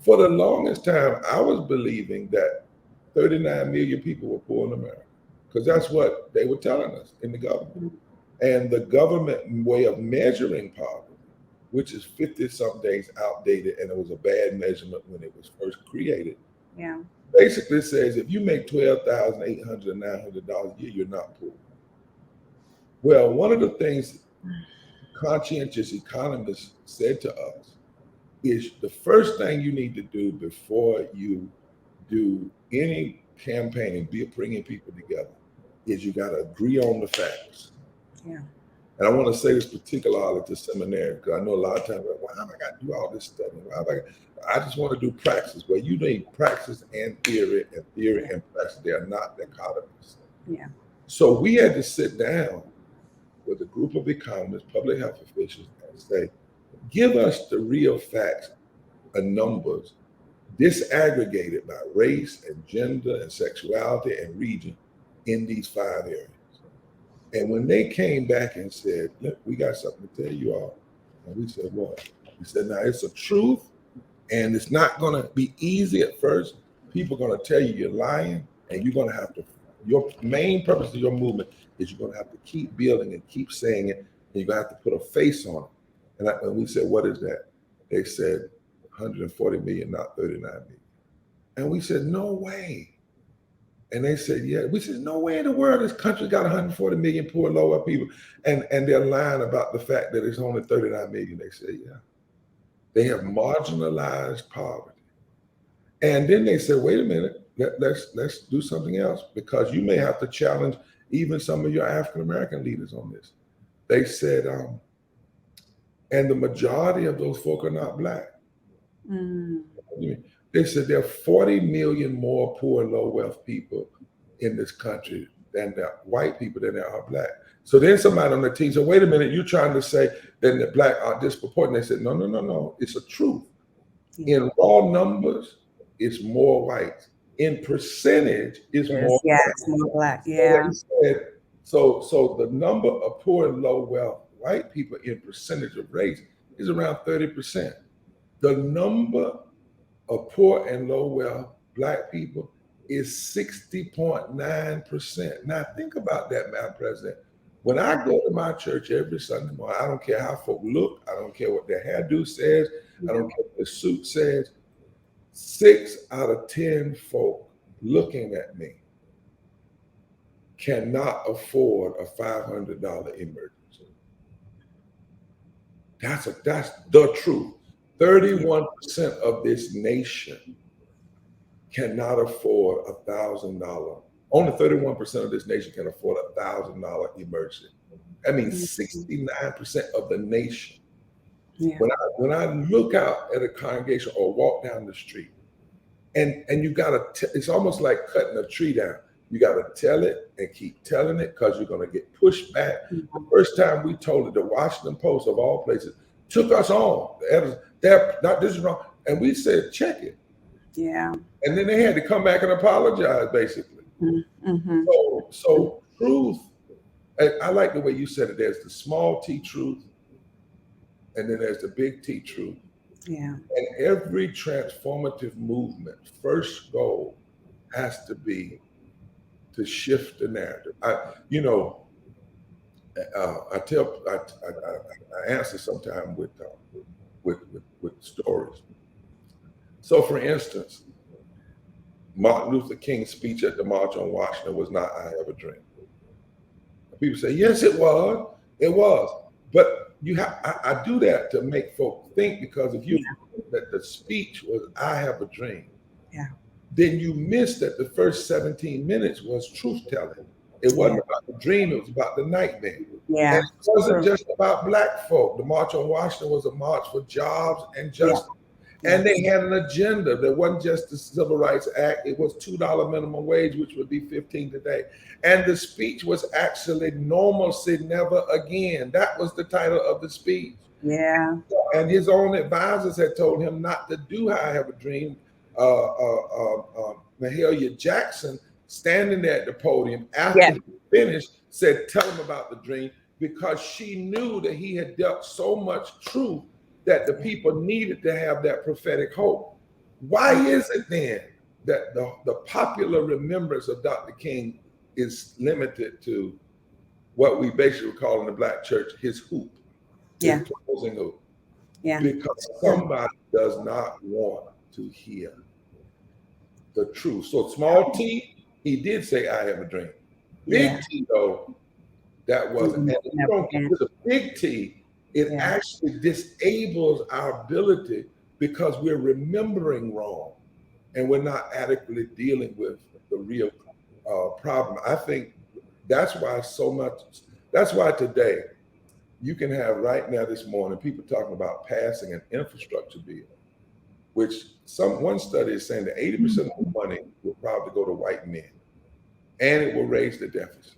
For the longest time, I was believing that 39 million people were poor in America, because that's what they were telling us in the government. And the government way of measuring poverty, which is 50-something days outdated, and it was a bad measurement when it was first created. Yeah. Basically says if you make $12,800 or $900 a year, you're not poor. Well, one of the things conscientious economists said to us is the first thing you need to do before you do any campaigning, be bringing people together, is you got to agree on the facts. Yeah. And I want to say this particularly to seminary, because I know a lot of times, why am I got to do all this stuff? I just want to do praxis. Well, you need praxis and theory and praxis. They are not dichotomous. Yeah. So we had to sit down with a group of economists, public health officials, and say, give us the real facts and numbers disaggregated by race and gender and sexuality and region in these 5 areas. And when they came back and said, look, we got something to tell you all. And we said, what? We said, now it's a truth, and it's not going to be easy at first. People are going to tell you you're lying, and you're going to have to, your main purpose of your movement is you're going to have to keep building and keep saying it, and you're going to have to put a face on it. And we said, what is that? They said 140 million, not 39 million. And we said, no way. And they said, yeah. We said, no way in the world this country got 140 million poor, lower people. And they're lying about the fact that it's only 39 million. They said, yeah. They have marginalized poverty. And then they said, wait a minute, let's do something else, because you may have to challenge even some of your African-American leaders on this. They said, and the majority of those folk are not Black. Mm. They said there are 40 million more poor, low wealth people in this country than there are white people than there are Black. So then somebody on the team said, wait a minute, you're trying to say that the Black are disproportionate. They said, no, it's a truth. Yeah. In raw numbers, it's more white. In percentage, it's more Black. It's more Black, yeah. So the number of poor and low wealth white people in percentage of race is around 30%. The number of poor and low wealth Black people is 60.9%. Now think about that, Madam President. When I go to my church every Sunday morning, I don't care how folk look, I don't care what their hairdo says, I don't care what their suit says, 6 out of 10 folk looking at me cannot afford a $500 emergency. That's the truth. 31% of this nation cannot afford $1,000. Only 31% of this nation can afford $1,000 emergency. That means 69% of the nation. Yeah. When I look out at a congregation or walk down the street, and you it's almost like cutting a tree down. You got to tell it and keep telling it, because you're going to get pushed back. The first time we told it, the Washington Post of all places took us on. This is wrong. And we said, check it. Yeah. And then they had to come back and apologize, basically. Mm-hmm. So truth, I like the way you said it. There's the small T truth, and then there's the big T truth. Yeah. And every transformative movement, first goal has to be to shift the narrative. I answer sometimes with stories. So, for instance, Martin Luther King's speech at the March on Washington was not "I Have a Dream." People say, yes, it was. It was. But I do that to make folks think, because if you think that the speech was "I have a dream," then you missed that the first 17 minutes was truth telling. It wasn't about the dream, it was about the nightmare. Yeah. And it wasn't just about Black folk. The March on Washington was a march for jobs and justice. Yeah. And they had an agenda that wasn't just the Civil Rights Act, it was $2 minimum wage, which would be $15 today. And the speech was actually "Normalcy Never Again." That was the title of the speech. Yeah. And his own advisors had told him not to do "I Have a Dream." Mahalia Jackson, standing there at the podium after he finished, said, tell him about the dream, because she knew that he had dealt so much truth that the people needed to have that prophetic hope. Why is it then that the popular remembrance of Dr. King is limited to what we basically call in the Black church his hoop, his closing hoop? Yeah. Because somebody does not want to hear the truth. So small T, he did say "I have a dream." Big T, though, that wasn't. And if you don't get to the big T, it actually disables our ability, because we're remembering wrong. and we're not adequately dealing with the real problem. I think that's why that's why today you can have right now this morning people talking about passing an infrastructure bill, which one study is saying that 80% of the money will probably go to white men, and it will raise the deficit.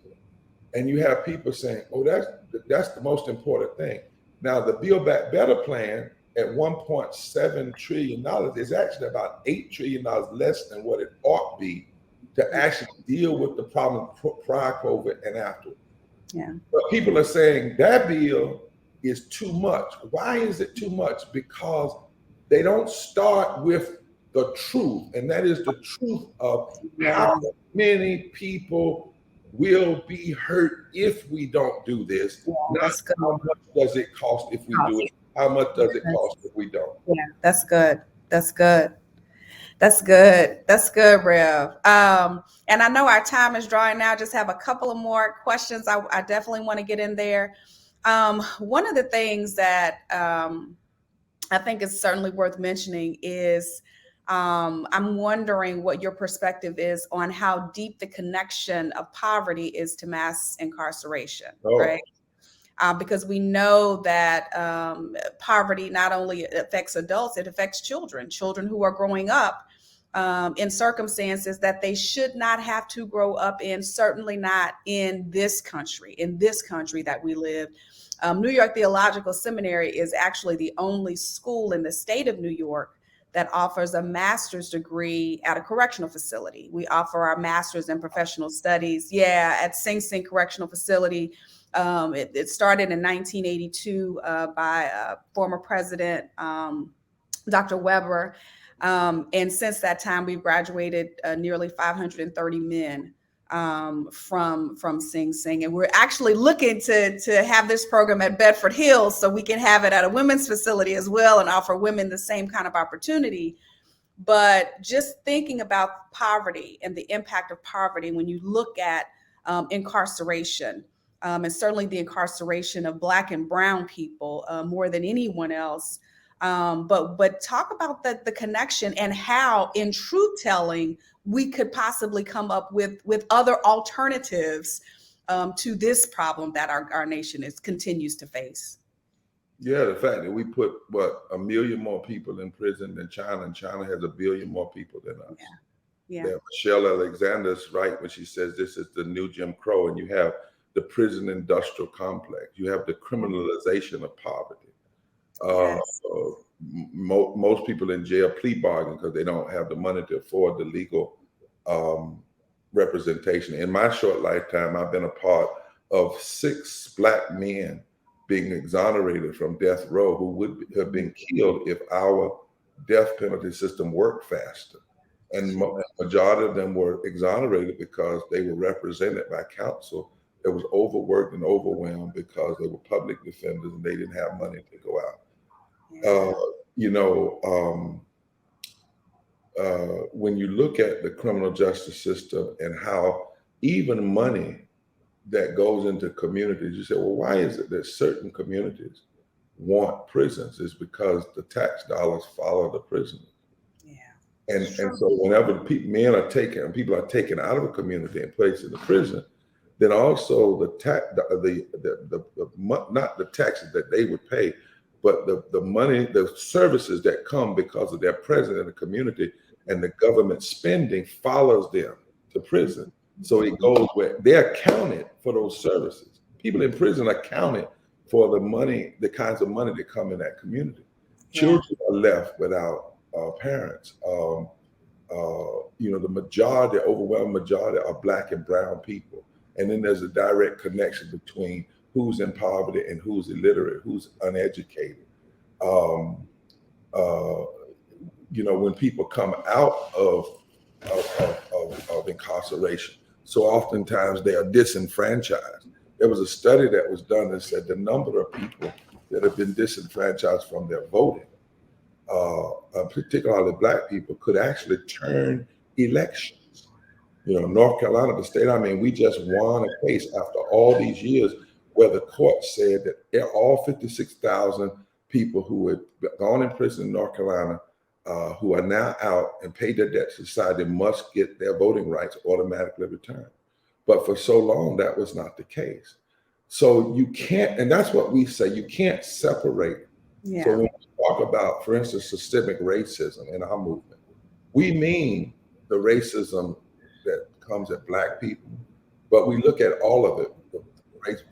And you have people saying, oh, that's the most important thing. Now, the Build Back Better plan at $1.7 trillion is actually about $8 trillion less than what it ought to be to actually deal with the problem prior COVID and after. Yeah. But people are saying that bill is too much. Why is it too much? Because they don't start with the truth, and that is the truth of how many people will be hurt if we don't do this. Not how much does it cost if we do it. How much does it cost if we don't? Yeah, that's good. That's good. That's good. That's good, Rev. And I know our time is drawing now. Just have a couple of more questions. I definitely want to get in there. One of the things that I think is certainly worth mentioning is I'm wondering what your perspective is on how deep the connection of poverty is to mass incarceration, right? Because we know that poverty not only affects adults, it affects children who are growing up in circumstances that they should not have to grow up in, certainly not in this country that we live. New York Theological Seminary is actually the only school in the state of New York that offers a master's degree at a correctional facility. We offer our master's in professional studies, at Sing Sing Correctional Facility. It started in 1982 by former president, Dr. Weber. And since that time, we've graduated nearly 530 men from Sing Sing. And we're actually looking to have this program at Bedford Hills so we can have it at a women's facility as well and offer women the same kind of opportunity. But just thinking about poverty and the impact of poverty, when you look at incarceration, and certainly the incarceration of Black and Brown people more than anyone else. But talk about the connection and how, in truth telling, we could possibly come up with other alternatives to this problem that our nation continues to face. Yeah, the fact that we put 1 million more people in prison than China, and China has 1 billion more people than us. Yeah. Michelle Alexander's right when she says this is the new Jim Crow, and you have the prison industrial complex. You have the criminalization of poverty. Most people in jail plea bargain because they don't have the money to afford the legal representation. In my short lifetime, I've been a part of 6 Black men being exonerated from death row who would have been killed if our death penalty system worked faster. And majority of them were exonerated because they were represented by counsel that was overworked and overwhelmed because they were public defenders and they didn't have money to go out. When you look at the criminal justice system and how even money that goes into communities, you say, well, why is it that certain communities want prisons? It's because the tax dollars follow the prisoners. And so whenever people are taken out of a community and placed in the prison, then also not the taxes that they would pay, but the money, the services that come because of their presence in the community and the government spending follows them to prison. So it goes where they're counted for those services. People in prison are counted for the money, the kinds of money that come in that community. Children are left without parents. The overwhelming majority are Black and Brown people. And then there's a direct connection between who's in poverty and who's illiterate, who's uneducated. When people come out of incarceration, so oftentimes they are disenfranchised. There was a study that was done that said the number of people that have been disenfranchised from their voting, particularly Black people, could actually turn elections. North Carolina, the state, we just won a case after all these years where the court said that all 56,000 people who had gone in prison in North Carolina who are now out and paid their debt to society must get their voting rights automatically returned. But for so long, that was not the case. So you can't, and that's what we say, you can't separate. Yeah. So when we talk about, for instance, systemic racism in our movement, we mean the racism that comes at Black people, but we look at all of it, the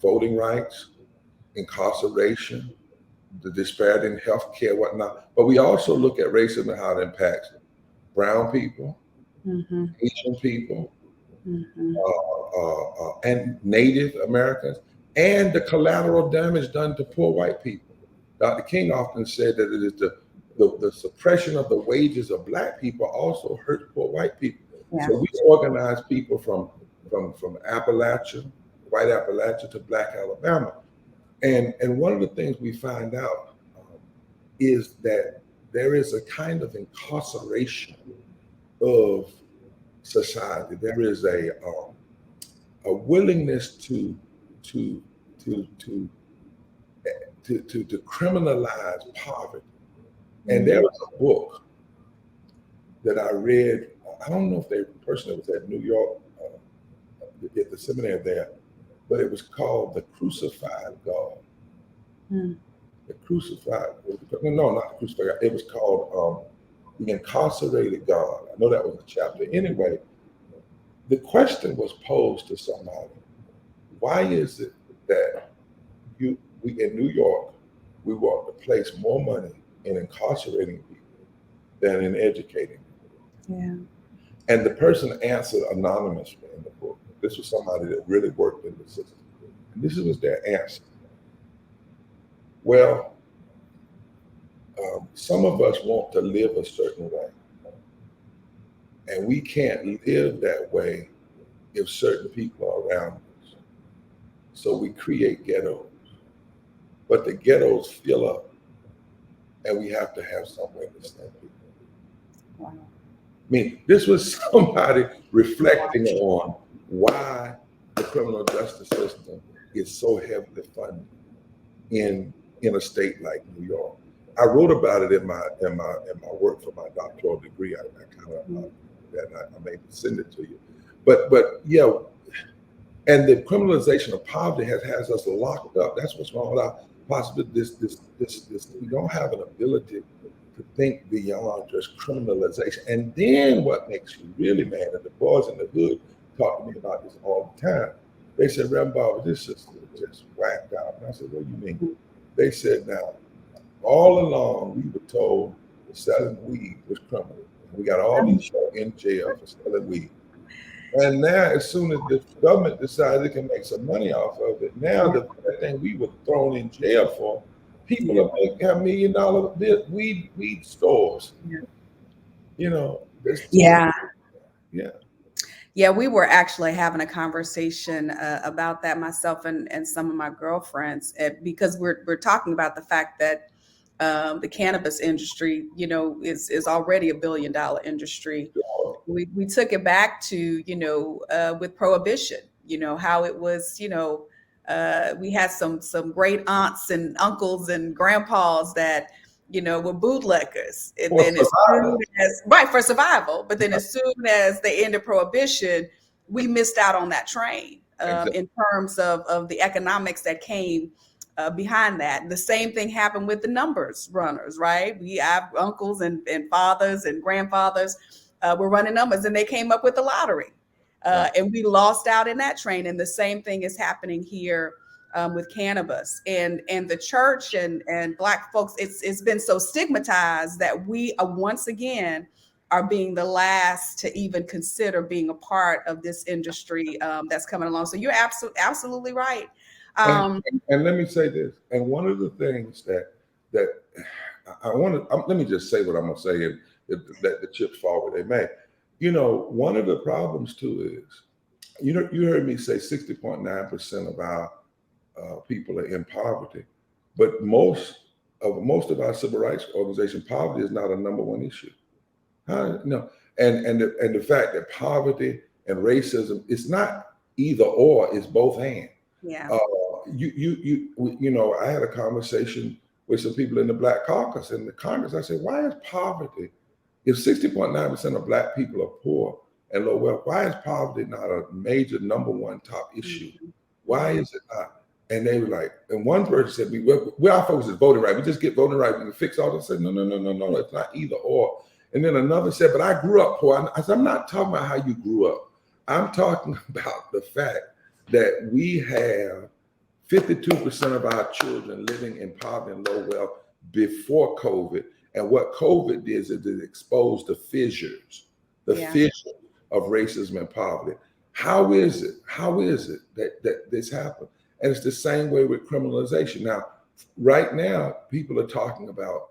voting rights, incarceration, the disparity in healthcare, whatnot. But we also look at racism and how it impacts brown people, Asian people, and Native Americans, and the collateral damage done to poor white people. Dr. King often said that it is the suppression of the wages of Black people also hurt poor white people. Yeah. So we organize people from Appalachia, white Appalachia, to Black Alabama. And one of the things we find out is that there is a kind of incarceration of society. There is a willingness to criminalize poverty. And there was a book that I read. I don't know if the person that was at New York at the seminary there, but it was called The Crucified God. The Crucified, no, not the Crucified God. It was called The Incarcerated God. I know that was a chapter. Anyway, the question was posed to somebody: why is it that we in New York, we want to place more money in incarcerating people than in educating them? Yeah. And the person answered anonymously in the book. This was somebody that really worked in the system. And this was their answer. Well, some of us want to live a certain way. And we can't live that way if certain people are around us. So we create ghettos. But the ghettos fill up, and we have to have somewhere to send people. Wow. I mean, this was somebody reflecting on why the criminal justice system is so heavily funded in a state like New York. I wrote about it in my work for my doctoral degree. I may send it to you. But yeah, and the criminalization of poverty has us locked up. That's what's wrong with our possibility. This we don't have an ability to think beyond just criminalization. And then what makes you really mad, and the boys in the hood talk to me about this all the time. They said, Reverend Barber, this system is just whacked out. And I said, what do you mean? They said, now, all along we were told that selling weed was criminal. We got all these people in jail for selling weed. And now, as soon as the government decided it can make some money off of it, now the thing we were thrown in jail for, people have $1 million weed stores. You know. Yeah. Yeah, we were actually having a conversation about that, myself and some of my girlfriends, because we're talking about the fact that the cannabis industry, you know, is already $1 billion industry. We took it back to, you know, with Prohibition, you know, how it was, you know, we had some great aunts and uncles and grandpas that, you know, were bootleggers. And then as soon as, right, for survival, but then as soon as they ended Prohibition, we missed out on that train in terms of the economics that came behind that. The same thing happened with the numbers runners, right? We have uncles and fathers and grandfathers were running numbers, and they came up with the lottery. And we lost out in that train. And the same thing is happening here with cannabis, and the church and Black folks. It's been so stigmatized that we once again are being the last to even consider being a part of this industry that's coming along. So you're absolutely right. And let me say this. And one of the things that I want to, let me just say what I'm going to say, and let the chips fall where they may. You know, one of the problems too is, you heard me say 60.9% of our people are in poverty, but most of our civil rights organization, poverty is not a #1 issue. No, and the fact that poverty and racism is not either or, it's both and. Yeah. You know, I had a conversation with some people in the Black caucus in the Congress. I said, why is poverty if 60.9% of Black people are poor and low wealth, why is poverty not a major number one top issue? Why is it not? And they were like, and one person said, we our focus is voting right. We just get voting right. We can fix all this. I said, no, it's not either or. And then another said, but I grew up poor. I said, I'm not talking about how you grew up. I'm talking about the fact that we have 52% of our children living in poverty and low wealth before COVID. And what COVID did is it exposed the fissures of racism and poverty. How is it that this happened? And it's the same way with criminalization. Now, right now, people are talking about,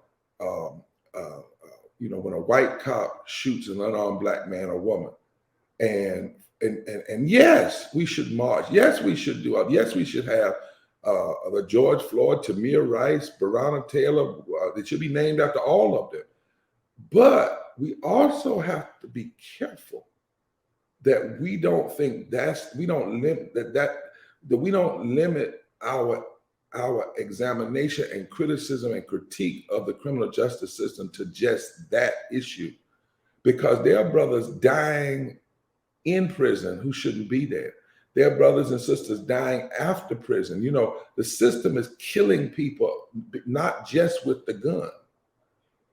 when a white cop shoots an unarmed Black man or woman, and yes, we should march. Yes, we should do it. Yes, we should have the George Floyd, Tamir Rice, Breonna Taylor. They should be named after all of them. But we also have to be careful that we don't think we don't limit our examination and criticism and critique of the criminal justice system to just that issue, because there are brothers dying in prison who shouldn't be there. There are brothers and sisters dying after prison. The system is killing people, not just with the gun,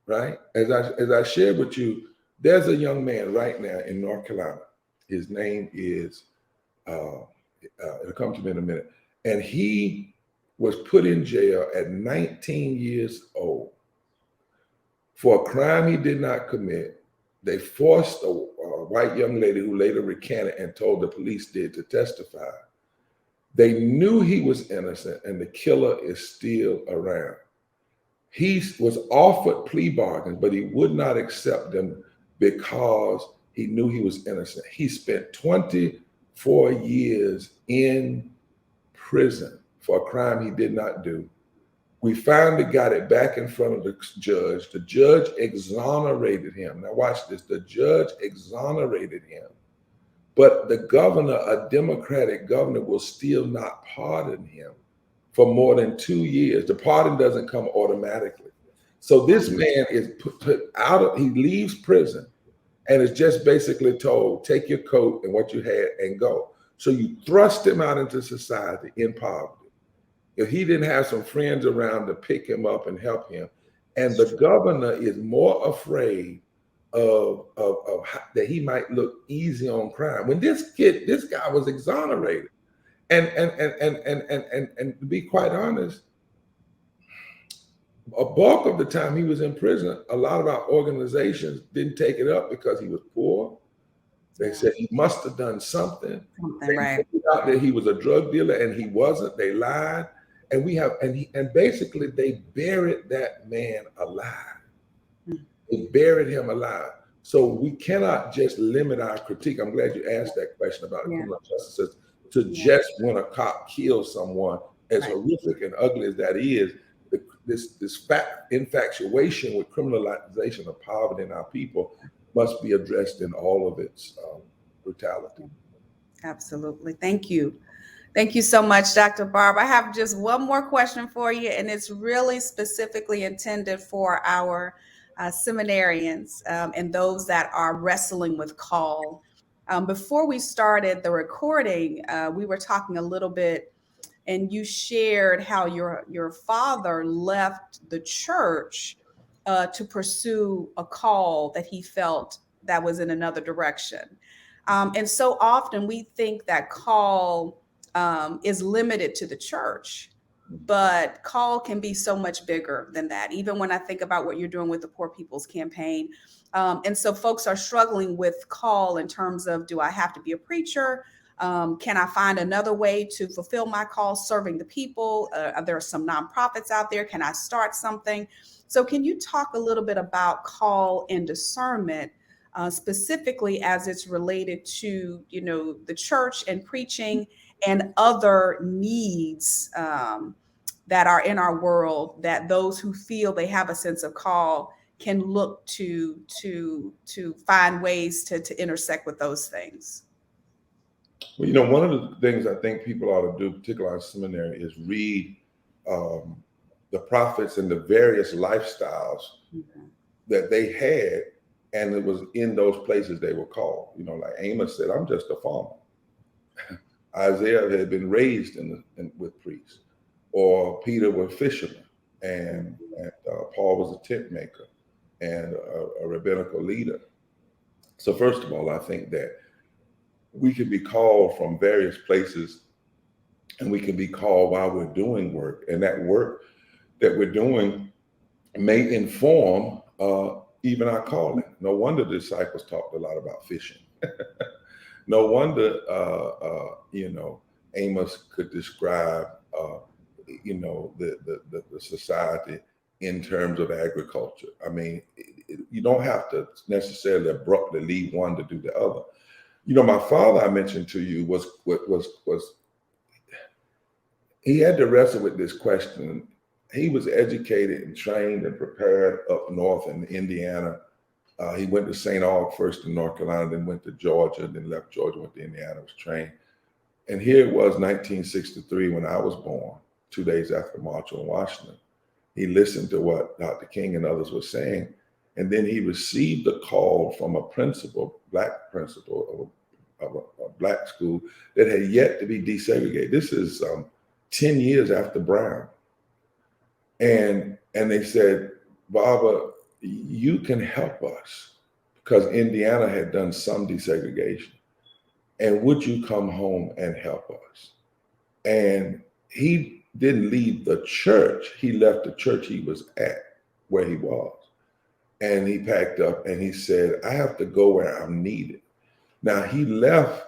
right? As I shared with you, there's a young man right now in North Carolina. His name is, it'll come to me in a minute. And he was put in jail at 19 years old for a crime he did not commit. They forced a white young lady who later recanted and told the police to testify. They knew he was innocent, and the killer is still around. He was offered plea bargains, but he would not accept them because he knew he was innocent. He spent 24 years in prison for a crime he did not do. We finally got it back in front of the judge. The judge exonerated him. Now watch this. The judge exonerated him. But the governor, a Democratic governor, will still not pardon him for more than 2 years. The pardon doesn't come automatically. So this man is put out he leaves prison and is just basically told, take your coat and what you had and go. So you thrust him out into society in poverty. If he didn't have some friends around to pick him up and help him. And the governor is more afraid of that he might look easy on crime. When this guy was exonerated. And to be quite honest, a bulk of the time he was in prison, a lot of our organizations didn't take it up because he was poor. They said he must have done something. They right. figured out that he was a drug dealer and he wasn't. They lied. And basically they buried that man alive. They buried him alive. So we cannot just limit our critique. I'm glad you asked that question about the criminal justice system to just when a cop kills someone, as horrific and ugly as that is. This infatuation with criminalization of poverty in our people must be addressed in all of its brutality. Absolutely. Thank you. Thank you so much, Dr. Barb. I have just one more question for you, and it's really specifically intended for our seminarians and those that are wrestling with call. Before we started the recording, we were talking a little bit, and you shared how your father left the church to pursue a call that he felt that was in another direction. And so often we think that call is limited to the church, but call can be so much bigger than that. Even when I think about what you're doing with the Poor People's Campaign. And so folks are struggling with call in terms of, do I have to be a preacher? Can I find another way to fulfill my call serving the people? There are some nonprofits out there. Can I start something? So can you talk a little bit about call and discernment, specifically as it's related to, the church and preaching and other needs that are in our world, that those who feel they have a sense of call can look to find ways to intersect with those things? Well, one of the things I think people ought to do, particularly in seminary, is read the prophets and the various lifestyles that they had And it was in those places they were called. You know, like Amos said, I'm just a farmer. Isaiah had been raised with priests, or Peter was fisherman, and Paul was a tent maker and a rabbinical leader. So first of all, I think that we can be called from various places, and we can be called while we're doing work, and that work that we're doing may inform even our calling. No wonder the disciples talked a lot about fishing. No wonder, you know, Amos could describe, you know, the society in terms of agriculture. I mean, you don't have to necessarily abruptly leave one to do the other. You know, my father, I mentioned to you, was he had to wrestle with this question. He was educated and trained and prepared up north in Indiana. He went to St. Aug first in North Carolina, then went to Georgia, then left Georgia, went to Indiana, was trained. And here it was 1963 when I was born, 2 days after March on Washington. He listened to what Dr. King and others were saying. And then he received a call from a principal, black principal of a black school that had yet to be desegregated. This is 10 years after Brown. And they said, Barbara, you can help us, because Indiana had done some desegregation. And would you come home and help us? And he didn't leave the church. He left the church he was at, where he was. And he packed up and he said, I have to go where I'm needed. Now, he left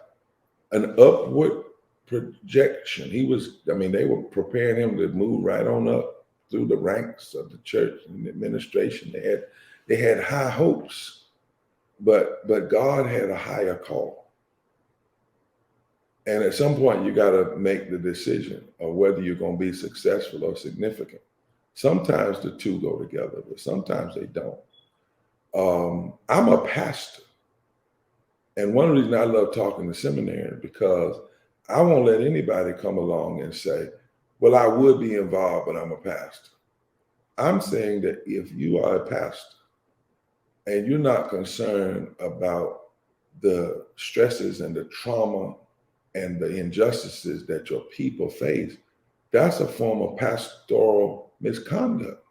an upward projection. He was, I mean, they were preparing him to move right on up through the ranks of the church and the administration. They had high hopes, but God had a higher call. And at some point, you got to make the decision of whether you're going to be successful or significant. Sometimes the two go together, but sometimes they don't. I'm a pastor. And one of the reasons I love talking to seminary, because I won't let anybody come along and say, well, I would be involved, but I'm a pastor. I'm saying that if you are a pastor and you're not concerned about the stresses and the trauma and the injustices that your people face, that's a form of pastoral misconduct.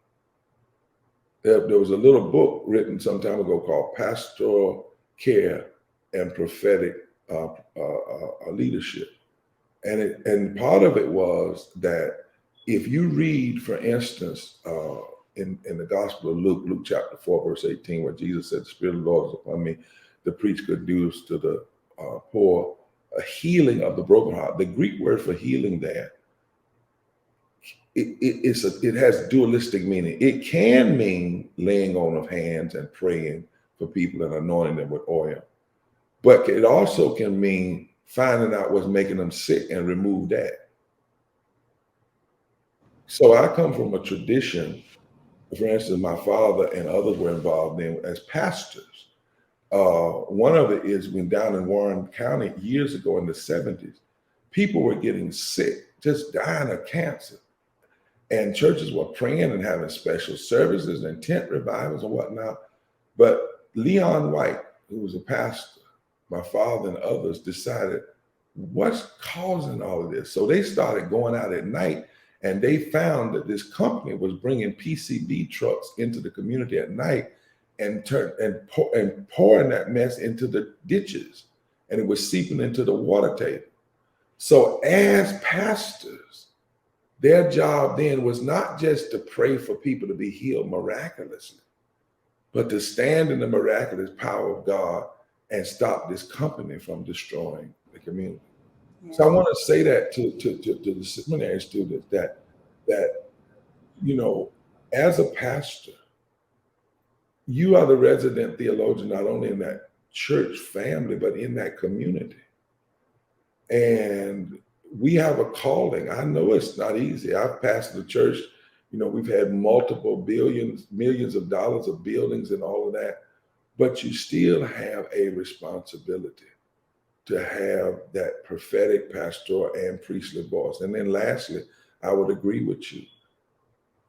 There was a little book written some time ago called Pastoral Care and Prophetic Leadership. And part of it was that if you read, for instance, in the Gospel of Luke chapter 4, verse 18, where Jesus said, the Spirit of the Lord is upon me to preach good news to the poor, a healing of the broken heart. The Greek word for healing there, it has dualistic meaning. It can mean laying on of hands and praying for people and anointing them with oil. But it also can mean finding out what's making them sick and remove that. So I come from a tradition, for instance, my father and others were involved in as pastors. One of it is when down in Warren County years ago in the 70s, people were getting sick, just dying of cancer. And churches were praying and having special services and tent revivals and whatnot. But Leon White, who was a pastor, my father and others decided, what's causing all of this? So they started going out at night, and they found that this company was bringing PCB trucks into the community at night and pouring that mess into the ditches, and it was seeping into the water table. So as pastors, their job then was not just to pray for people to be healed miraculously, but to stand in the miraculous power of God and stop this company from destroying the community. Yeah. So I want to say that to the seminary students that you know, as a pastor, you are the resident theologian not only in that church family, but in that community. And we have a calling. I know it's not easy. I've pastored the church. You know, we've had multiple millions of dollars of buildings and all of that. But you still have a responsibility to have that prophetic, pastoral, and priestly voice. And then lastly, I would agree with you.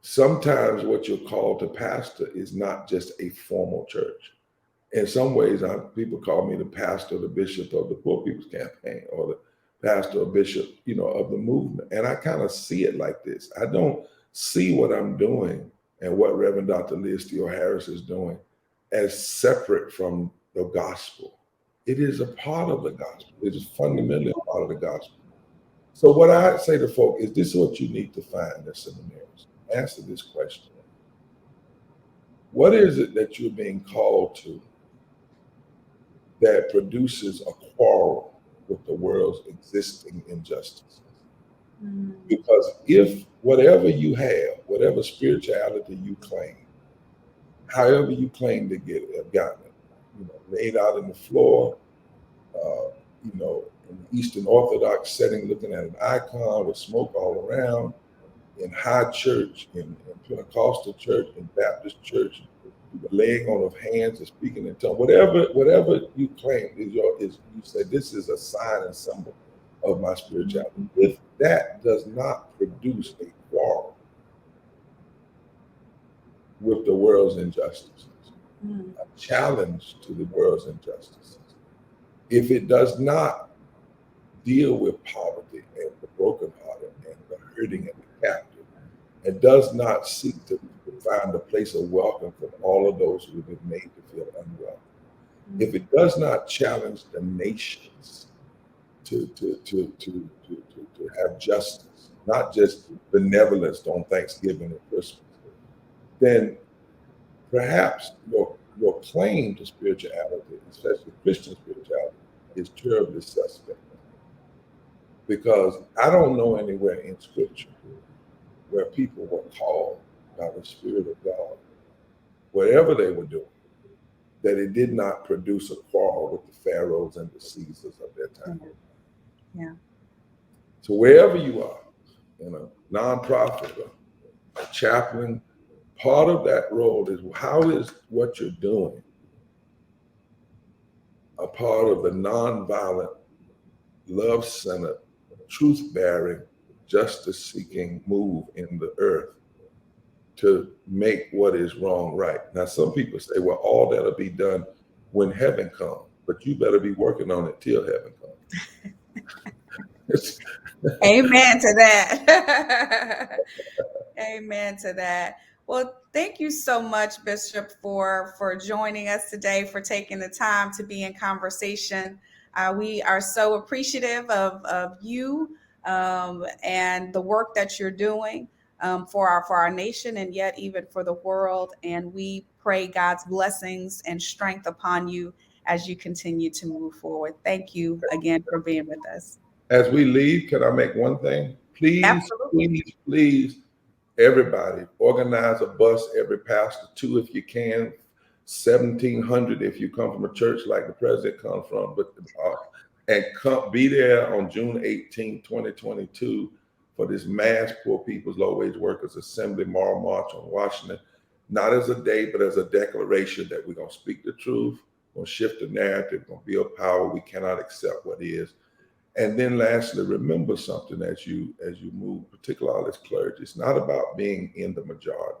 Sometimes what you're called to pastor is not just a formal church. In some ways, people call me the pastor, the bishop of the Poor People's Campaign, or the pastor or bishop, of the movement. And I kind of see it like this. I don't see what I'm doing and what Reverend Dr. Leah Steele Harris is doing as separate from the gospel. It is a part of the gospel. It is fundamentally a part of the gospel. So what I say to folk is, this is what you need to find in seminaries. Answer this question. What is it that you're being called to that produces a quarrel with the world's existing injustices? Because if whatever you have, whatever spirituality you claim, however you claim to have gotten it, laid out on the floor, in the Eastern Orthodox setting, looking at an icon with smoke all around, in high church, in Pentecostal church, in Baptist church, the laying on of hands and speaking in tongues, whatever you claim is you say this is a sign and symbol of my spirituality. If that does not produce a quarrel with the world's injustices, a challenge to the world's injustices, if it does not deal with poverty and the brokenhearted and the hurting and the captive, and does not seek to find a place of welcome for all of those who have been made to feel unwelcome, if it does not challenge the nations to have justice, not just benevolence on Thanksgiving and Christmas, then perhaps your claim to spirituality, especially Christian spirituality, is terribly suspect. Because I don't know anywhere in Scripture where people were called by the Spirit of God, whatever they were doing, that it did not produce a quarrel with the pharaohs and the Caesars of their time. Yeah. So wherever you are, in a nonprofit, a chaplain, part of that role is, how is what you're doing a part of the nonviolent, love-centered, truth-bearing, justice-seeking move in the earth to make what is wrong right? Now, some people say, well, all that'll be done when heaven comes, but you better be working on it till heaven comes. Amen to that. Amen to that. Well, thank you so much, Bishop, for joining us today, for taking the time to be in conversation. We are so appreciative of you and the work that you're doing for our nation, and yet even for the world. And we pray God's blessings and strength upon you as you continue to move forward. Thank you again for being with us. As we leave, can I make one thing? Please, everybody, organize a bus, every pastor, 2 if you can, 1,700 if you come from a church like the president comes from, and be there on June 18, 2022 for this mass Poor People's Low Wage Workers Assembly Moral March on Washington, not as a day, but as a declaration that we're going to speak the truth, we're going to shift the narrative, we're going to build power. We cannot accept what is. And then lastly, remember something as you move, particularly as clergy. It's not about being in the majority.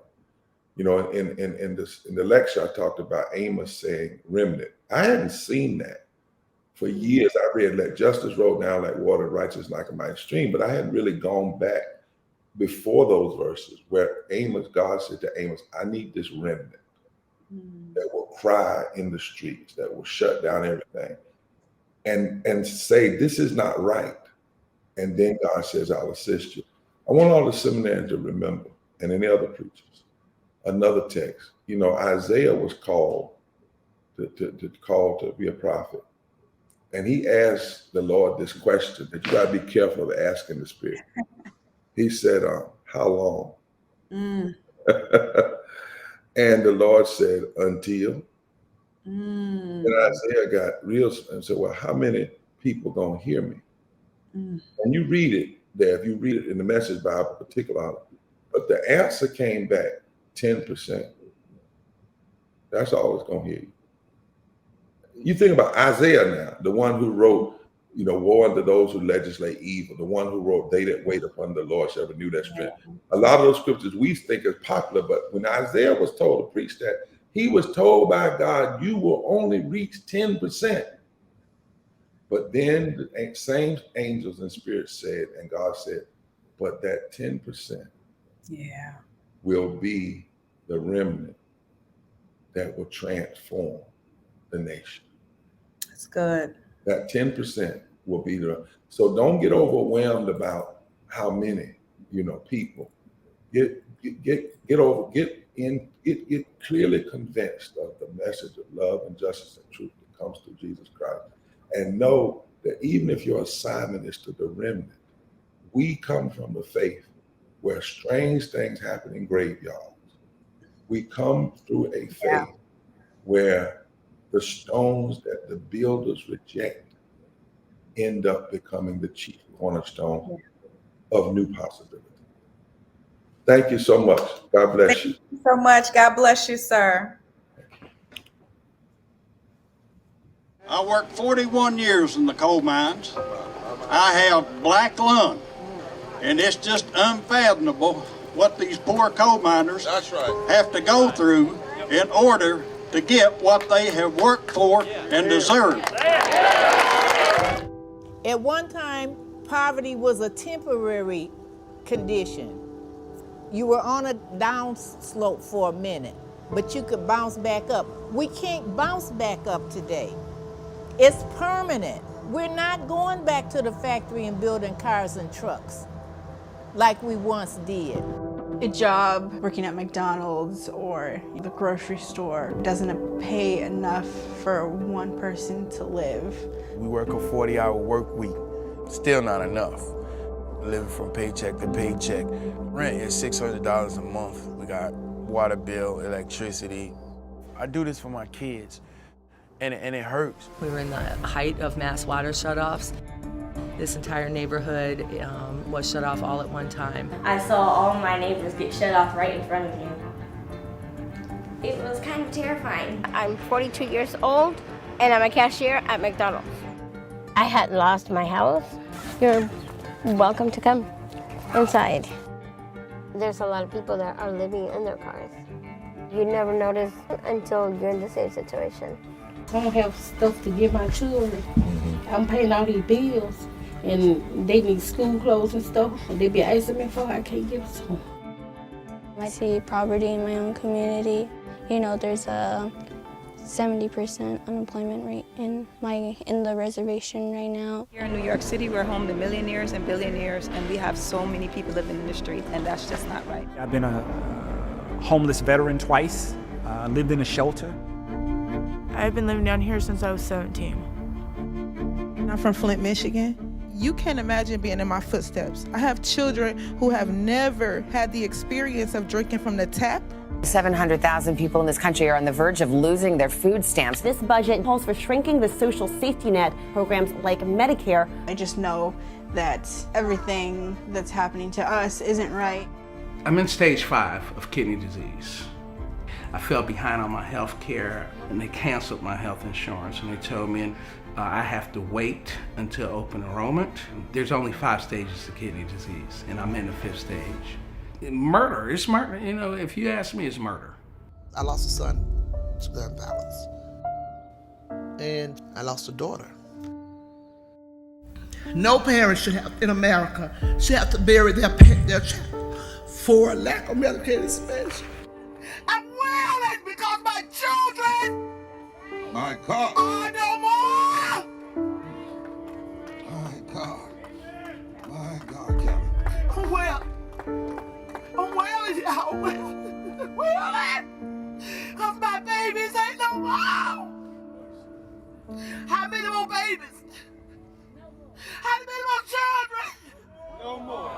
In the lecture, I talked about Amos saying remnant. I hadn't seen that for years. I read, let justice roll down like water, righteousness like a mighty stream, but I hadn't really gone back before those verses where God said to Amos, I need this remnant that will cry in the streets, that will shut down everything. And say, this is not right. And then God says, I'll assist you. I want all the seminarians to remember, and any other preachers, another text. Isaiah was called to be a prophet. And he asked the Lord this question that you got to be careful of asking the Spirit. He said, how long? And the Lord said, until. And Isaiah got real and said, well, how many people gonna hear me? And you read it there, if you read it in the Message Bible particularly, but the answer came back 10%. That's all it's gonna hear you. You think about Isaiah now, the one who wrote, woe unto those who legislate evil, the one who wrote, they that wait upon the Lord shall renew their strength. A lot of those scriptures we think is popular, but when Isaiah was told to preach that, He was told by God, you will only reach 10%. But then the same angels and spirits said, and God said, but that 10% will be the remnant that will transform the nation. That's good. That 10% will be so don't get overwhelmed about how many, people. Get clearly convinced of the message of love and justice and truth that comes through Jesus Christ. And know that even if your assignment is to the remnant, we come from the faith where strange things happen in graveyards. We come through a faith where the stones that the builders reject end up becoming the chief cornerstone of new possibility. Thank you so much. God bless you. Thank you so much. God bless you, sir. I worked 41 years in the coal mines. I have black lung, and it's just unfathomable what these poor coal miners have to go through in order to get what they have worked for and deserve. At one time, poverty was a temporary condition. You were on a down slope for a minute, but you could bounce back up. We can't bounce back up today. It's permanent. We're not going back to the factory and building cars and trucks like we once did. A job working at McDonald's or the grocery store doesn't pay enough for one person to live. We work a 40-hour work week, still not enough. Living from paycheck to paycheck. Rent is $600 a month. We got water bill, electricity. I do this for my kids, and it hurts. We were in the height of mass water shutoffs. This entire neighborhood was shut off all at one time. I saw all my neighbors get shut off right in front of me. It was kind of terrifying. I'm 42 years old, and I'm a cashier at McDonald's. I had lost my house. You're welcome to come inside. There's a lot of people that are living in their cars. You never notice until you're in the same situation. I don't have stuff to give my children. I'm paying all these bills, and they need school clothes and stuff. And they be asking me for, I can't give it to them. I see poverty in my own community. You know, there's a 70% unemployment rate in the reservation right now. Here in New York City, we're home to millionaires and billionaires, and we have so many people living in the street, and that's just not right. I've been a homeless veteran twice, lived in a shelter. I've been living down here since I was 17. I'm from Flint, Michigan. You can't imagine being in my footsteps. I have children who have never had the experience of drinking from the tap. 700,000 people in this country are on the verge of losing their food stamps. This budget calls for shrinking the social safety net programs like Medicare. I just know that everything that's happening to us isn't right. I'm in stage 5 of kidney disease. I fell behind on my health care, and they canceled my health insurance, and they told me I have to wait until open enrollment. There's only 5 stages of kidney disease, and I'm in the 5th stage. Murder, it's murder. You know, if you ask me, it's murder. I lost a son to gun violence, and I lost a daughter. No parent in America should have to bury their child for a lack of medicated space. I'm wailing because my children My God. are no more. My God. My God, Kevin. I'm wailing, y'all. I'm wailing. Cause my babies ain't no more. How many more babies? How many more children? No more.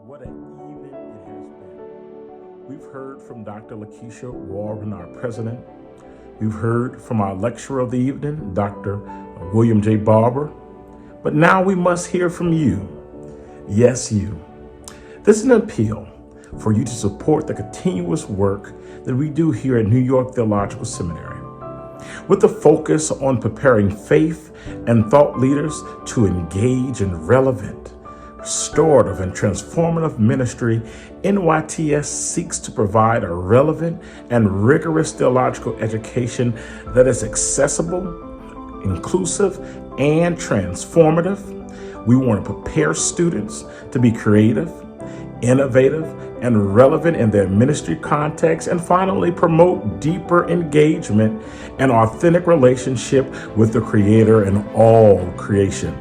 What an evening it has been. We've heard from Dr. Lakeisha Warren, our president, We've heard from our lecturer of the evening, Dr. William J. Barber, but now we must hear from you. Yes, you. This is an appeal for you to support the continuous work that we do here at New York Theological Seminary, with the focus on preparing faith and thought leaders to engage in relevant, restorative, and transformative ministry. NYTS seeks to provide a relevant and rigorous theological education that is accessible, inclusive, and transformative. We want to prepare students to be creative, innovative, and relevant in their ministry context, and finally promote deeper engagement and authentic relationship with the Creator and all creation.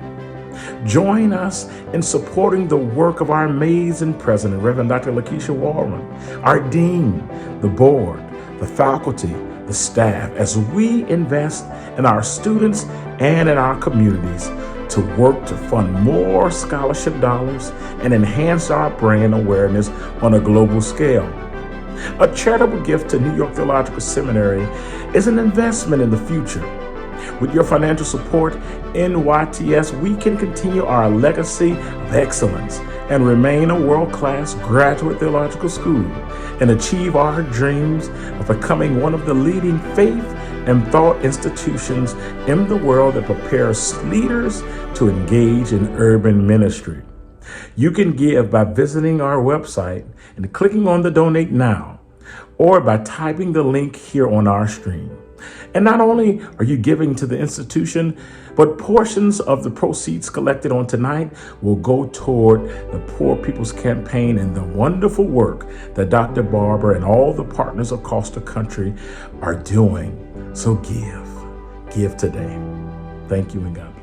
Join us in supporting the work of our amazing president, Reverend Dr. Lakeisha Warren, our dean, the board, the faculty, the staff, as we invest in our students and in our communities to work to fund more scholarship dollars and enhance our brand awareness on a global scale. A charitable gift to New York Theological Seminary is an investment in the future. With your financial support, NYTS, we can continue our legacy of excellence and remain a world-class graduate theological school and achieve our dreams of becoming one of the leading faith and thought institutions in the world that prepares leaders to engage in urban ministry. You can give by visiting our website and clicking on the Donate Now, or by typing the link here on our stream. And not only are you giving to the institution, but portions of the proceeds collected on tonight will go toward the Poor People's Campaign and the wonderful work that Dr. Barber and all the partners across the country are doing. So give today. Thank you and God bless.